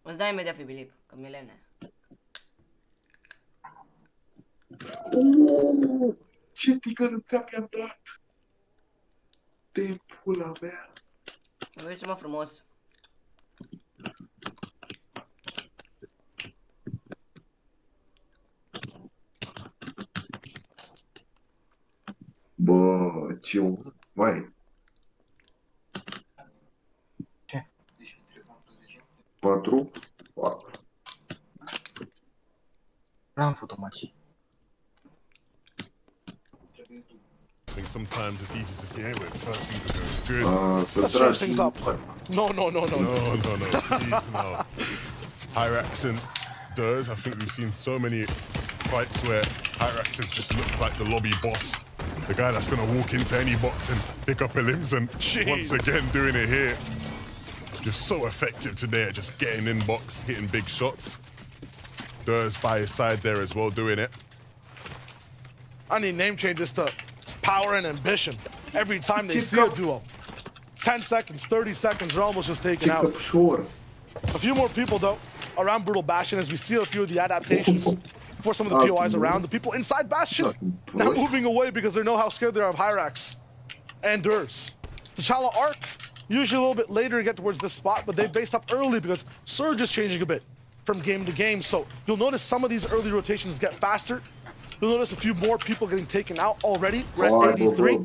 Îți dai imediat, Filip, că milene. Ce tigăr în cap i-am dat. De pula mea. Vorbește-mă frumos. Bă, ce... Vai. Ce? 4? N-am făcut match. I think sometimes it's easy to see anyway. The first few are going good. Let's change things up. No. No. Please, no. Hyrax and Durs, I think we've seen so many fights where Hyrax has just looked like the lobby boss. The guy that's going to walk into any box and pick up a limbs, and once again doing it here. Just so effective today at just getting in box, hitting big shots. Durs by his side there as well, doing it. I need name changes to power and ambition every time they see a duo. 10 seconds, 30 seconds, they're almost just taken out. A few more people, though, around Brutal Bastion as we see a few of the adaptations for some of the POIs around. The people inside Bastion now moving away because they know how scared they are of Hyrax and Durs. T'Challa Arc, usually a little bit later to get towards this spot, but they've based up early because Surge is changing a bit from game to game. So you'll notice some of these early rotations get faster. You'll notice a few more people getting taken out already. We're at 83.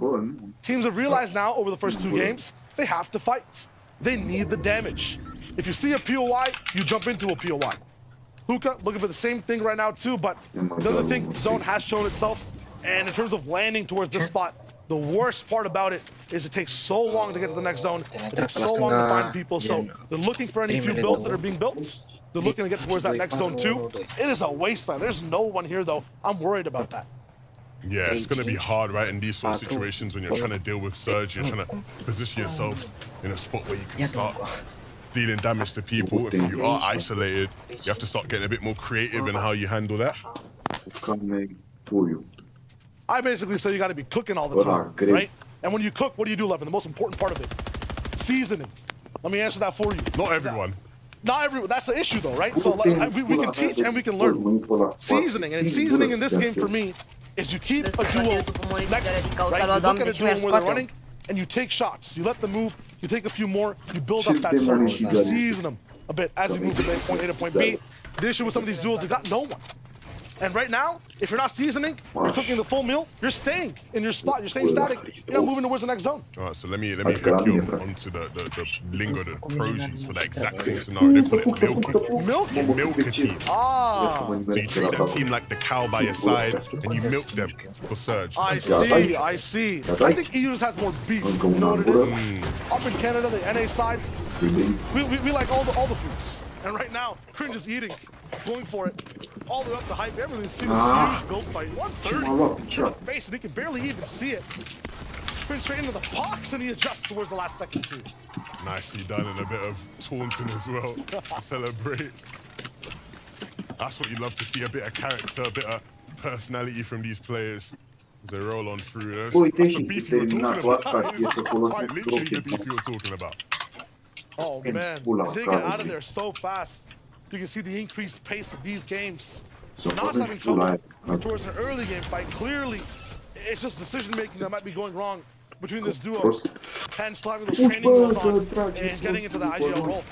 Teams have realized now over the first 2 games, they have to fight. They need the damage. If you see a POI, you jump into a POI. Hookah looking for the same thing right now too, but the other thing, Zone has shown itself. And in terms of landing towards this spot, the worst part about it is it takes so long to get to the next zone. It takes so long to find people. So they're looking for any few builds that are being built. They're looking to get towards that next zone too. It is a wasteland. There's no one here though. I'm worried about that. Yeah, it's going to be hard, right, in these sort of situations when you're trying to deal with Surge. You're trying to position yourself in a spot where you can start dealing damage to people. If you are isolated, you have to start getting a bit more creative in how you handle that. I basically say you got to be cooking all the time, right? And when you cook, what do you do, Levin? The most important part of it, seasoning. Let me answer that for you. Not everyone. Not everyone. That's the issue, though, right? So we can teach and we can learn. Seasoning, and seasoning in this game for me is you keep a duo next to you, right? You look at a duo where they're running, and you take shots. You let them move. You take a few more. You build up that surge. You season them a bit as you move from point A to point B. The issue with some of these duos, they got no one. And right now, if you're not seasoning, you're cooking the full meal, you're staying in your spot, you're staying static, you're not moving towards the next zone. All right, so let me hook you onto the lingo that pros use for that exact same scenario. They call it milking. Milk a team. Ah. So you treat that team like the cow by your side, and you milk them for Surge. I see. I think EU just has more beef. You know what it is? Up in Canada, the NA side, we like all the foods. And right now, Cringe is eating, going for it, all the way up the hype. Everything's seen a huge build fight. 130 to the face, and he can barely even see it. Cringe straight into the box, and he adjusts towards the last second too. Nicely done, and a bit of taunting as well to celebrate. That's what you love to see, a bit of character, a bit of personality from these players as they roll on through. That's the beef you were talking about. Quite literally the beef you were talking about. Oh man, they get out of there so fast. You can see the increased pace of these games. Not having trouble towards an early game fight. Clearly, it's just decision making that might be going wrong between this duo. Hence, having those training wheels on and getting into the IGL role.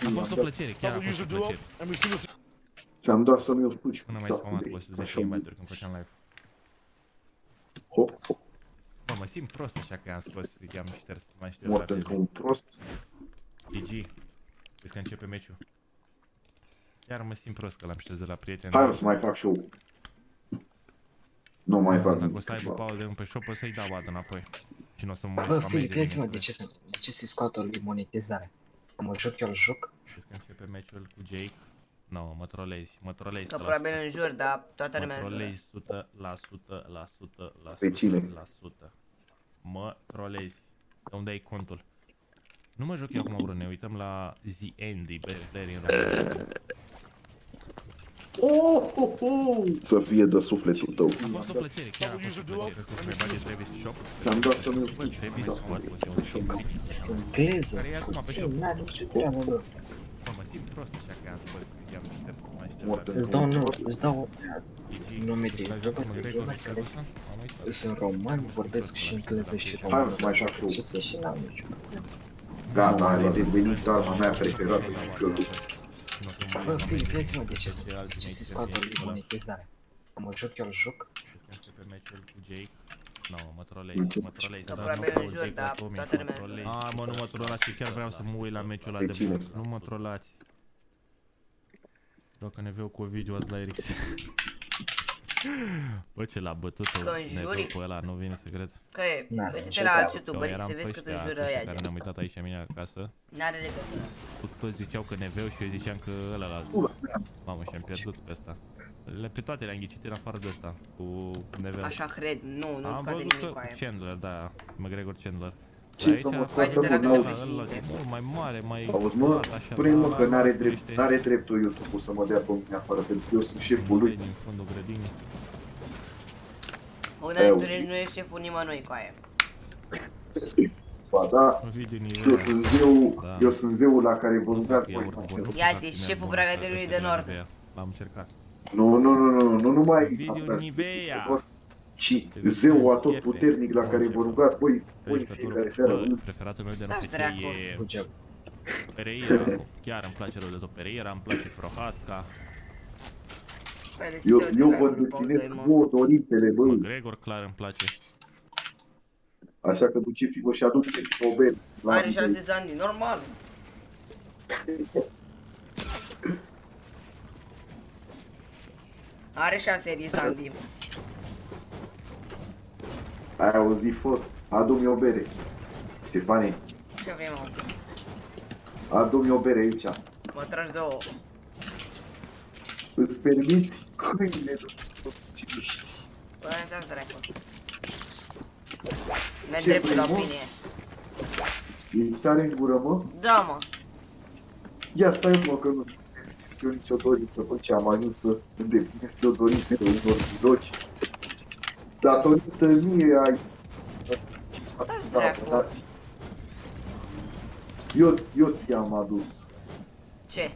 A fost o plăcere, chiar a fost o plăcere. Ți-am dat să mi-o spui. Până mai spamat cu 110 invite-uri când făceam live. Bă, mă simt prost așa că i-am scos, i-am șters, mai șters la tine. Prost? GG. Vezi că începe meciul. Chiar mă simt prost că l-am șters la prieten. Hai să mai fac și eu. Nu mai fac. Dacă o să aibă pauză pe shop, o să-i dau bani înapoi. Și nu o să mă Bă, Filip, crezi-mă, de ce să-i scoată lui monetizare? Că mă joc eu, îl joc? Vezi că începe meciul cu Jake. Nu, mă trolezi. Că probabil în jur, dar toată lumea în jur. Mă trolezi 100%. Pe cine? Mă trolezi. De unde ai contul? Nu mă joc eu acum, bro, ne uităm la Zandy, Berry în România. Să fie de sufletul tău. A fost o plăcere, chiar a fost o plăcere că să mai bage Travis Shop. Ți-am dat să nu Bă, Travis Scott, bă, e un shop Engleză, care e acum pe shop. puțin, n-are nicio treabă, bă. Bă, mă simt prost așa că am spus că i-am șters cu mașina. Îți dau nume de jocuri care sunt romani, vorbesc și engleză și romani. Hai, mai fac Ce să și n-am nicio problemă. Gata, are devenit arma mea preferată și călduc. Bă, Filip, vezi mă de ce se scoate o monetizare. Că mă joc, eu îl joc. Pe meciul cu Jake. Nu, mă trolei, Probabil în jur, dar toată lumea în jur. A, mă, nu mă trolați, chiar vreau să mă uit la meciul ăla de boss. Nu mă trolați. Dacă ne veu cu Ovidiu azi la Erix. Bă, ce l-a bătut-o Neto pe ăla, nu vine să cred. Că e, uite-te la alți youtuberi, să vezi cât înjură ăia. Care ne-am uitat aici mine acasă. N-are legătură. Toți ziceau că Neveu și eu ziceam că ăla la... Mamă, și-am pierdut pe ăsta. Pe toate le-am ghicit în afară de ăsta, cu Neveu. Așa cred, nu scoate nimic cu aia. Chandler, da, McGregor Chandler. Ce să mă scoată, mă, mult mai mare, mai... Auzi, mă, spune-mă că n-are dreptul YouTube-ul să mă dea pe mine afară, pentru că eu sunt șeful lui. Din fundul grădinii. Bogdan, tu nu ești șeful nimănui cu aia. Ba da, eu sunt zeul la care vă rugați voi. Ia zi, ești șeful Bragadelului de Nord. L-am încercat. Nu numai Video Nivea! Și zeul atotputernic la care vă rugați voi în fiecare seară. Preferatul meu de noapte e... Pereira, chiar îmi place rău de tot Pereira, îmi place Prohaska. Eu vă îndeplinesc vouă dorințele, bă. McGregor clar îmi place. Așa că duceți-vă și aduceți-vă o bere. Are șanse Zandy, normal. Are șanse Zandy. Ai auzit, fă, adu-mi o bere. Ștefane. Ce vrei, mă? Adu-mi o bere aici. Mă tragi două. Îți permiți? Câine de ciniști. Bă, ne-am dracu. Ne dreptul la opinie. Ești tare în gură, mă? Da, mă. Ia stai, mă, că nu știu nicio dorință, bă, ce am ajuns să îndeplinesc eu dorințele unor vidoci. Datorită mie ai... Da-și dracu. Eu ți-am adus. Ce?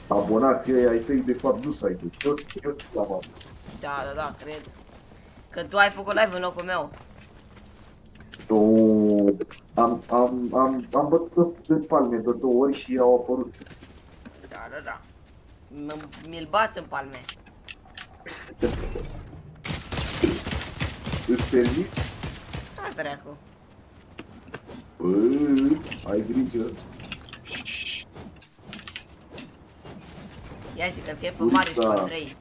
Abonații ăia ai tăi, de fapt, nu s-ai dus. Eu ți-am adus. Da, cred. Că tu ai făcut live în locul meu. Nu, am bătut în palme de 2 ori și au apărut. Da. Mi-l bați în palme. Îți permit? Da, dracu. Ai grijă. Ia zi că fie pe mare și pe Andrei.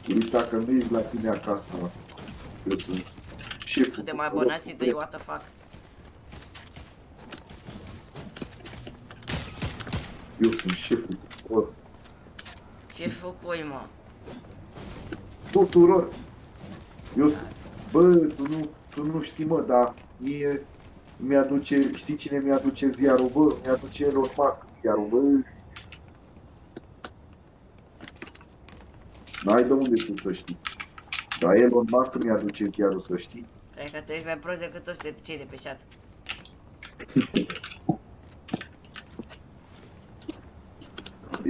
Uita că nu ești la tine acasă. Eu sunt șeful. Suntem abonații tăi, what the fuck. Eu sunt șeful tuturor. Șeful cui, mă? Tuturor. Bă, tu nu știi, mă, dar mie mi-aduce, știi cine mi-aduce ziarul, bă? Mi-aduce Elon Musk ziarul, bă. N-ai de unde tu să știi. Dar Elon Musk mi-aduce ziarul, să știi. Cred că tu ești mai prost decât toți cei de pe chat.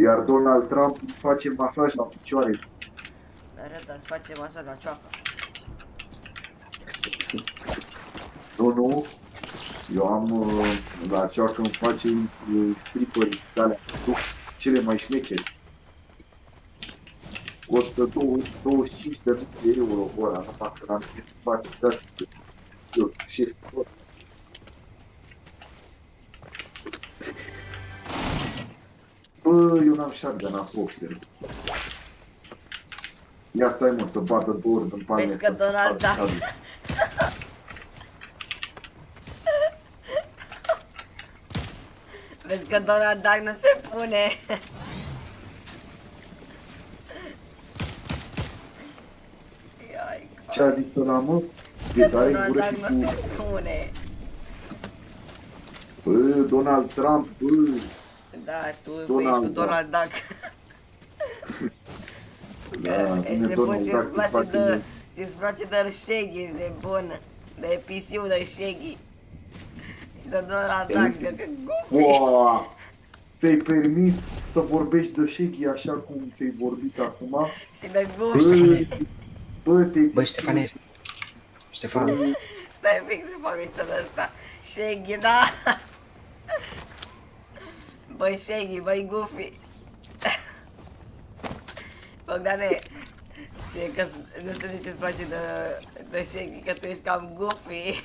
Iar Donald Trump îmi face masaj la picioare. Arăta, îți face masaj la cioacă. Nu. Eu am la cioacă îmi face stripări de-alea, cele mai șmecheri. Costă 25 de euro ora, nu fac că n-am ce să face, eu sunt șef. Bă, eu n-am shotgun, am boxer. Ia stai, mă, să bată 2 ori în palme. Vezi că Donald Duck. Vezi că Donald Duck nu se pune. Ce-a zis ăla, mă? Că Donald Duck nu se pune. Bă, Donald Trump, bă. Da, tu ești cu Donald Duck. Ești de bun, ți-ți place de Shaggy, ești de bun. De PC-ul de Shaggy. Și de Donald Duck și de Goofy. Ți-ai permis să vorbești de Shaggy așa cum ți-ai vorbit acum? Și de Goofy. Băi, Ștefane. Ștefan. Stai fix să fac mișto de ăsta. Shaggy, da. Băi Shaggy, băi Goofy. Bogdane, ție că nu știu de ce-ți place de Shaggy, că tu ești cam Goofy.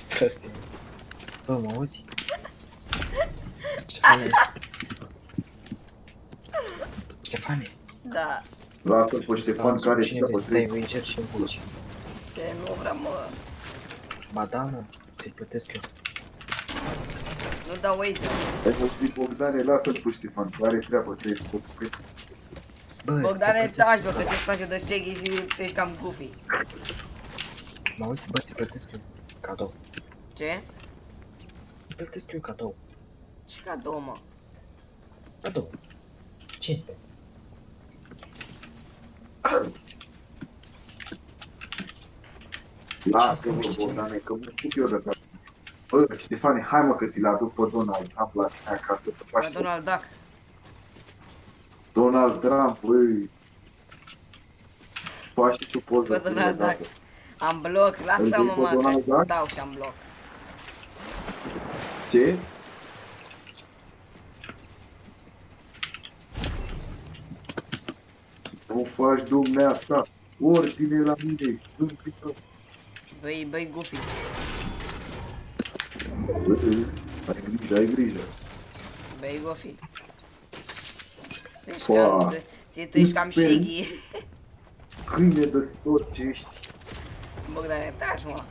Prostie. Bă, mă auzi? Ștefane. Ștefane. Da. Lasă-l pe Ștefan care cine vrei să dai wager și îmi zici. Ce nu vreau, mă. Ba da, mă, ți-l plătesc eu. Nu dau wager. Hai să spui, Bogdane, lasă-l pe Ștefan, că are treabă, trebuie să pot. Bogdane, taci, bă, că ți-ți place de Shaggy și tu ești cam Goofy. Mă auzi, bă, ți-l plătesc eu cadou. Ce? Îl plătesc eu cadou. Ce cadou, mă? Cadou. 500. Lasă-mă, Bogdane, că mă știu eu de acasă. Bă, Ștefane, hai mă că ți-l aduc pe Donald Trump la tine acasă să faci... Donald Duck. Donald Trump, băi. Faci și tu poză. Pe Donald Duck. Am bloc, lasă-mă, mă, că stau și am bloc. Ce? Nu faci dumneata. Ordine la mine. Băi, Goofy. Ai grijă, ai grijă. Băi, Goofy. Tu ești cam Shaggy. Câine de tot ce ești. Bogdane, taci, mă.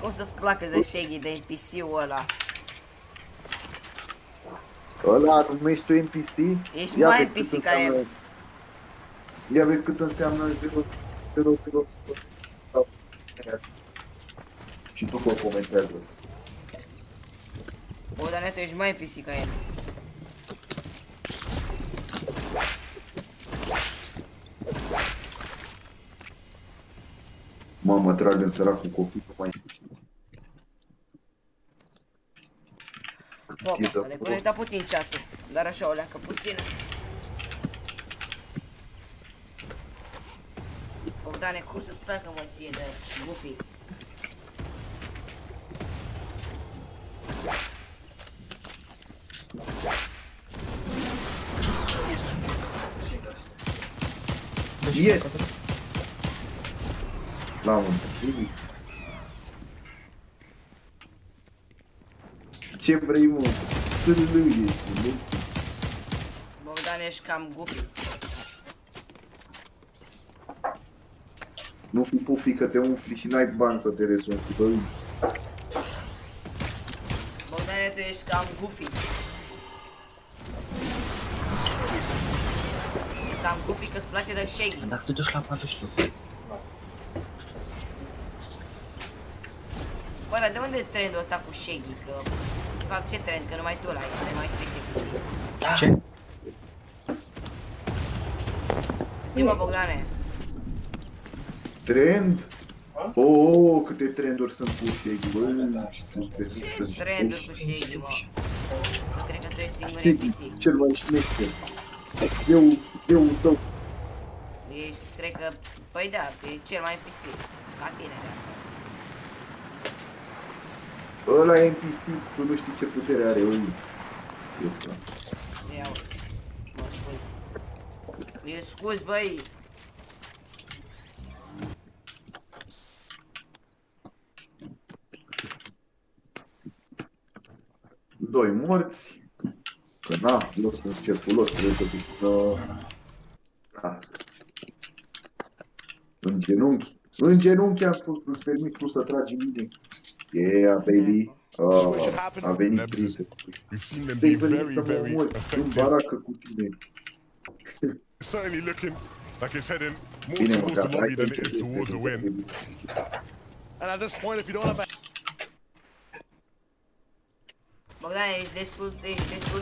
Cum să-ți placă de Shaggy, de NPC-ul ăla? Ăla, nu ești tu NPC? Ești mai NPC ca el. Ia vezi cât înseamnă 0. Și tu cum comentează. Bogdane, tu ești mai NPC ca el. Mă trag în săracul copil mai... Bă, s-a deconectat puțin chat-ul, dar așa o leacă puțin. Bogdane, cum să-ți placă, mă, ție de Goofy? Yes! L-am întâlnit. Ce vrei, mă? Să râi ești, nu? Bogdan, ești cam Goofy. Nu fi pufi că te umfli și n-ai bani să te rezolvi, bă. Bogdane, tu ești cam Goofy. Ești cam Goofy că-ți place de Shaggy. Dacă te duci la 41. Bă, dar de unde e trendul ăsta cu Shaggy? Că... De fapt, ce trend? Că numai tu l-ai, nu mai trece. Ce? Zi-mă, Bogdane. Trend? Oh, câte trenduri sunt cu Shaggy, bă. Ce trenduri cu Shaggy, mă? Eu cred că tu ești singur NPC. Cel mai șmecher. Zeul tău. Ești, cred că... Păi da, e cel mai NPC. Ca tine, da. Ăla e NPC, tu nu știi ce putere are ăla. Ăsta. Ia uite, mă scuzi. Mi-l scuzi, băi. Doi morți. Că na, nu sunt cerculos, trebuie să duc na. În genunchi. În genunchi am spus, îți permit tu să tragi mine. Yeah, baby. A venit prietenul. Te-ai venit să mă omori în baracă cu tine. Certainly looking like it's heading more towards the lobby than it is towards the win. And at this point, if you don't have a... Bogdan, ești destul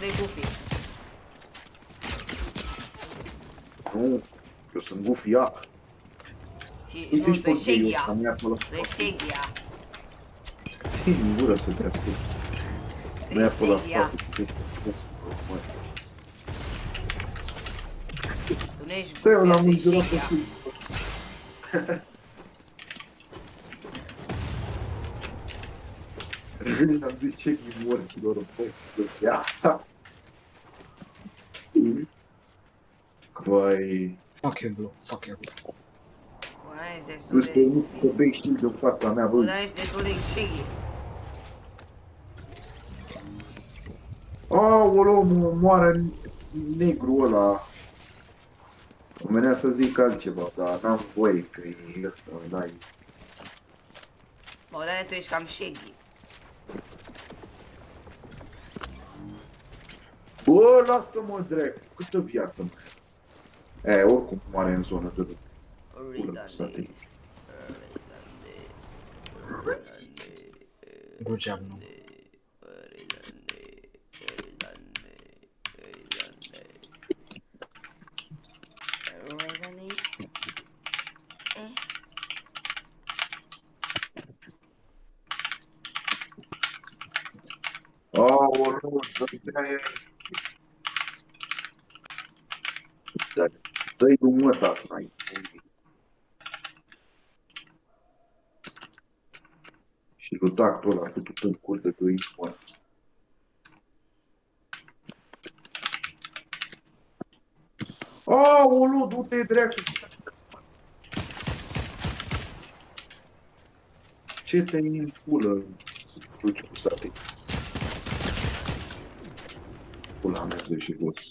de goofy. Nu, eu sunt gufiat. Și nu, tu ești Shegia. Tu ești Shegia. Ții în gură să te ascult. Tu ești Shegia. Tu nu ești gufiat, tu ești Shegia. Am zis ce morților în pot să fia. Vai... Fuck you, bro. Fuck you. Bogdan, ești destul de... Tu să nu bei știi de fața mea, bă. Bogdan, ești destul de Shaggy. Aoleu, moare negru ăla. Îmi venea să zic altceva, dar n-am voie că e ăsta, n-ai... Bogdan, tu ești cam Shaggy. Bă, lasă-mă drept, câtă viață mai e? Oricum moare în zonă de după. Good job, nu. Aoleu, dă-i drumul ăsta, snipe. Și lutactul ăla a făcut în cur de 2 ori. Aoleu, du-te dracu! Ce te-ai în pulă să te duci cu static? Pula mea de și voți,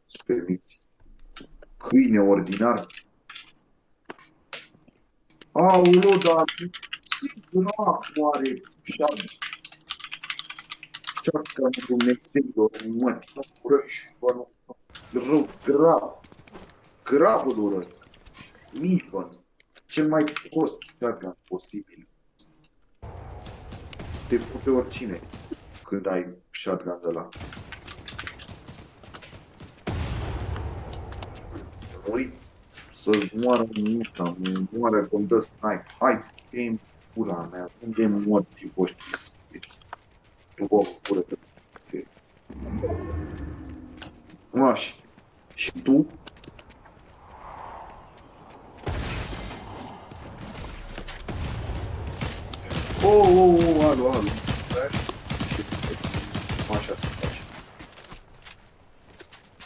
să permiți. Câine ordinar. Aoleu, dar... Dracu are șarcă. Șarcă în Dumnezeu, mă, nu curăși, bă, nu. Rău, grav. Gravă dură. Mifăn. Cel mai prost șarcă posibil. Te fute oricine când ai shotgun de ăla. Ui, să-ți moară minuta, moară când dă snipe. Hai, game pula mea, unde morții voștri scuiți? Tu vă pură de p***ție. Maș, și tu? Alo. Așa se face.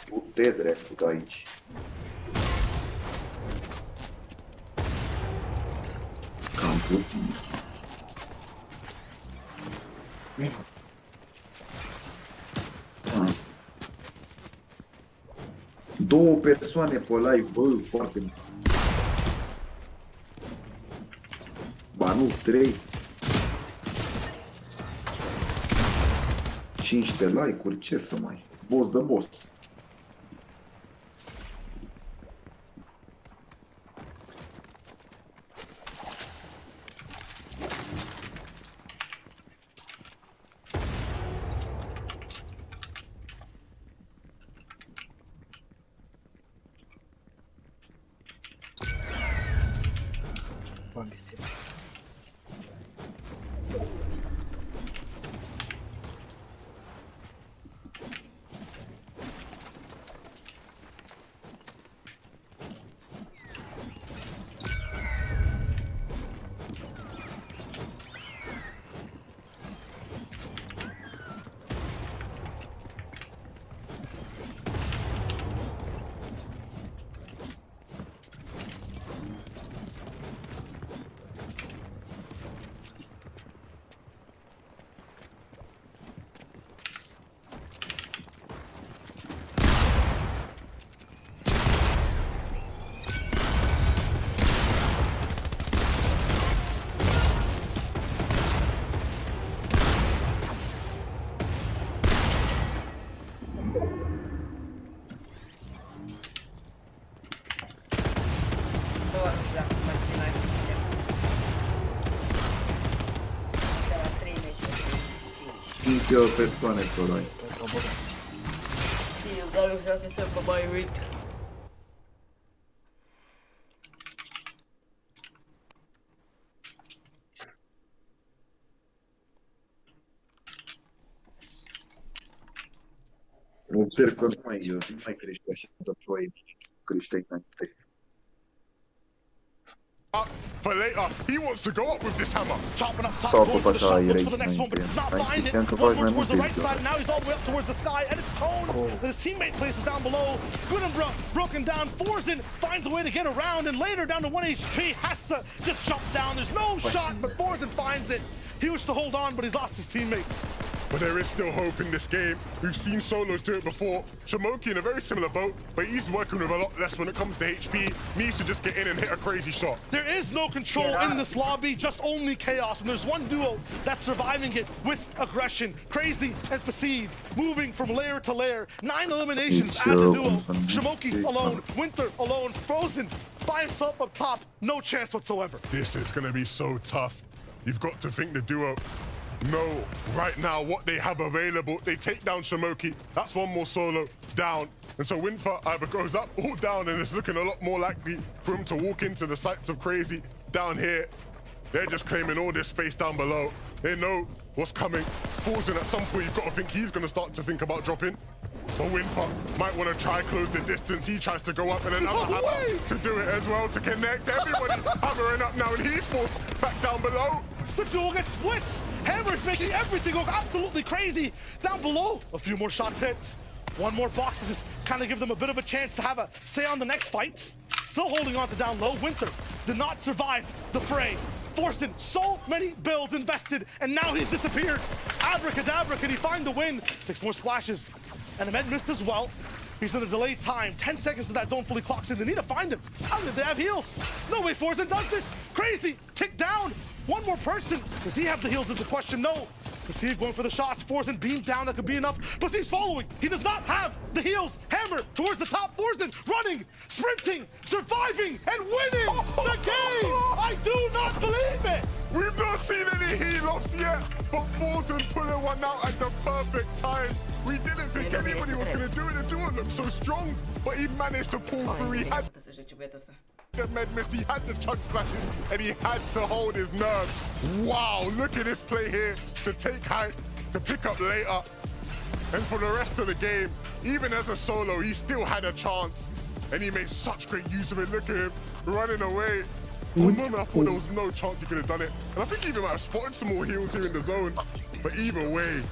Du-te drept de aici. Cam puțin. Două persoane pe live, bă, foarte mult. Ba nu, 3. 15 like-uri, ce să mai... Boss de boss. 5 persoane acolo ai. Știu, dar nu știu să mă mai uit. Observ că nu mai crește așa de foaie, crește înainte. For later, he wants to go up with this hammer. Chopping up top, Sau going for the așa shot, e looks for the next one, but it's not finding it. One more towards the right side, and now he's all the way up towards the sky, and it's Cones. His teammate places down below. Gudenbrook broken down. Forzen finds a way to get around, and later down to 1 HP has to just jump down. There's no shot, but Forzen finds it. He wished to hold on, but he's lost his teammates. But there is still hope in this game. We've seen solos do it before. Shamoki in a very similar boat, but he's working with a lot less when it comes to HP. Needs to just get in and hit a crazy shot. There is no control in this lobby, just only chaos. And there's one duo that's surviving it with aggression. Crazy and Perceive, moving from layer to layer. 9 eliminations as a duo. Shamoki alone, Winter alone, Frozen by himself up top. No chance whatsoever. This is going to be so tough. You've got to think the duo know right now what they have available. They take down Shamoki. That's one more solo down. And so Winter either goes up or down, and it's looking a lot more likely for him to walk into the sights of Crazy down here. They're just claiming all this space down below. They know what's coming. Forzen at some point, you've got to think he's going to start to think about dropping. But Winter might want to try close the distance. He tries to go up, and another hammer to do it as well, to connect. Everybody hammering up now, and he's forced back down below. The duo gets split. Hammer's making everything go absolutely crazy down below. A few more shots hits. One more box to just kind of give them a bit of a chance to have a say on the next fight. Still holding on to down low. Winter did not survive the fray. Forcing so many builds invested, and now he's disappeared. Abracadabra, can he find the win? 6 more splashes. And the med missed as well. He's in a delayed time. 10 seconds to that zone fully clocks in. They need to find him. I don't know if they have heals. No way Forzen does this. Crazy. Tick down. One more person. Does he have the heals is the question. No. Perceive going for the shots. Forzen beamed down. That could be enough. Perceive's following. He does not have the heals. Hammer towards the top. Forzen running, sprinting, surviving, and winning the game. I do not believe it. We've not seen any heal-offs yet, but Forzen pulling one out at the perfect time. We didn't think anybody was going to do it. The duo looked so strong, but he managed to pull through. He had the med miss, he had the chug splashes, and he had to hold his nerve. Wow, look at this play here to take height, to pick up later. And for the rest of the game, even as a solo, he still had a chance. And he made such great use of it. Look at him running away. For a moment, I thought there was no chance he could have done it. And I think he even might have spotted some more heals here in the zone. But either way,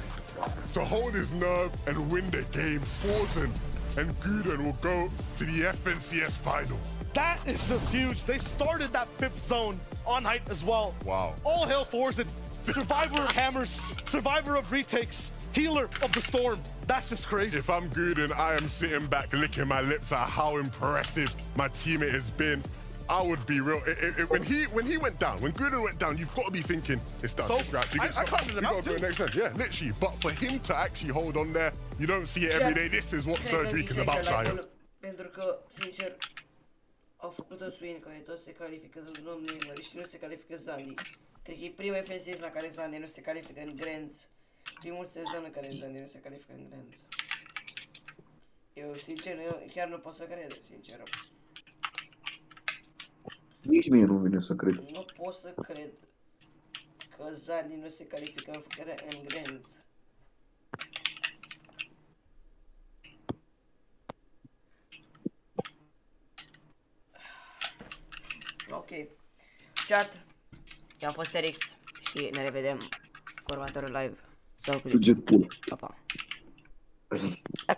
to hold his nerve and win the game, Forzen and Guden will go to the FNCS final. That is just huge. They started that 5th zone on height as well. Wow. All hail Forzen. Survivor of hammers, survivor of retakes, healer of the storm. That's just crazy. If I'm Guden, I am sitting back licking my lips at how impressive my teammate has been. I would be real. When he went down, when Guden went down, you've got to be thinking it's done. So, I can't him out too. Next time. Yeah, literally. But for him to actually hold on there, you don't see it every day. This is what surgery is about, Zion. Pentru că, sincer, au făcut o swing care toți se califică de NUME și nu se califică Zandy. Cred că e prima FNCS la care Zandy nu se califică în Grenz. Primul sezon în care Zandy nu se califică în Grenz. Eu, sincer, chiar nu pot să cred, sincer. Nici mie nu vine să cred. Nu pot să cred că Zandy nu se califică în Grenz. Ok. Chat. Eu am fost Sterix și ne revedem cu următorul live. Sau cu... Suget pula. Pa, pa.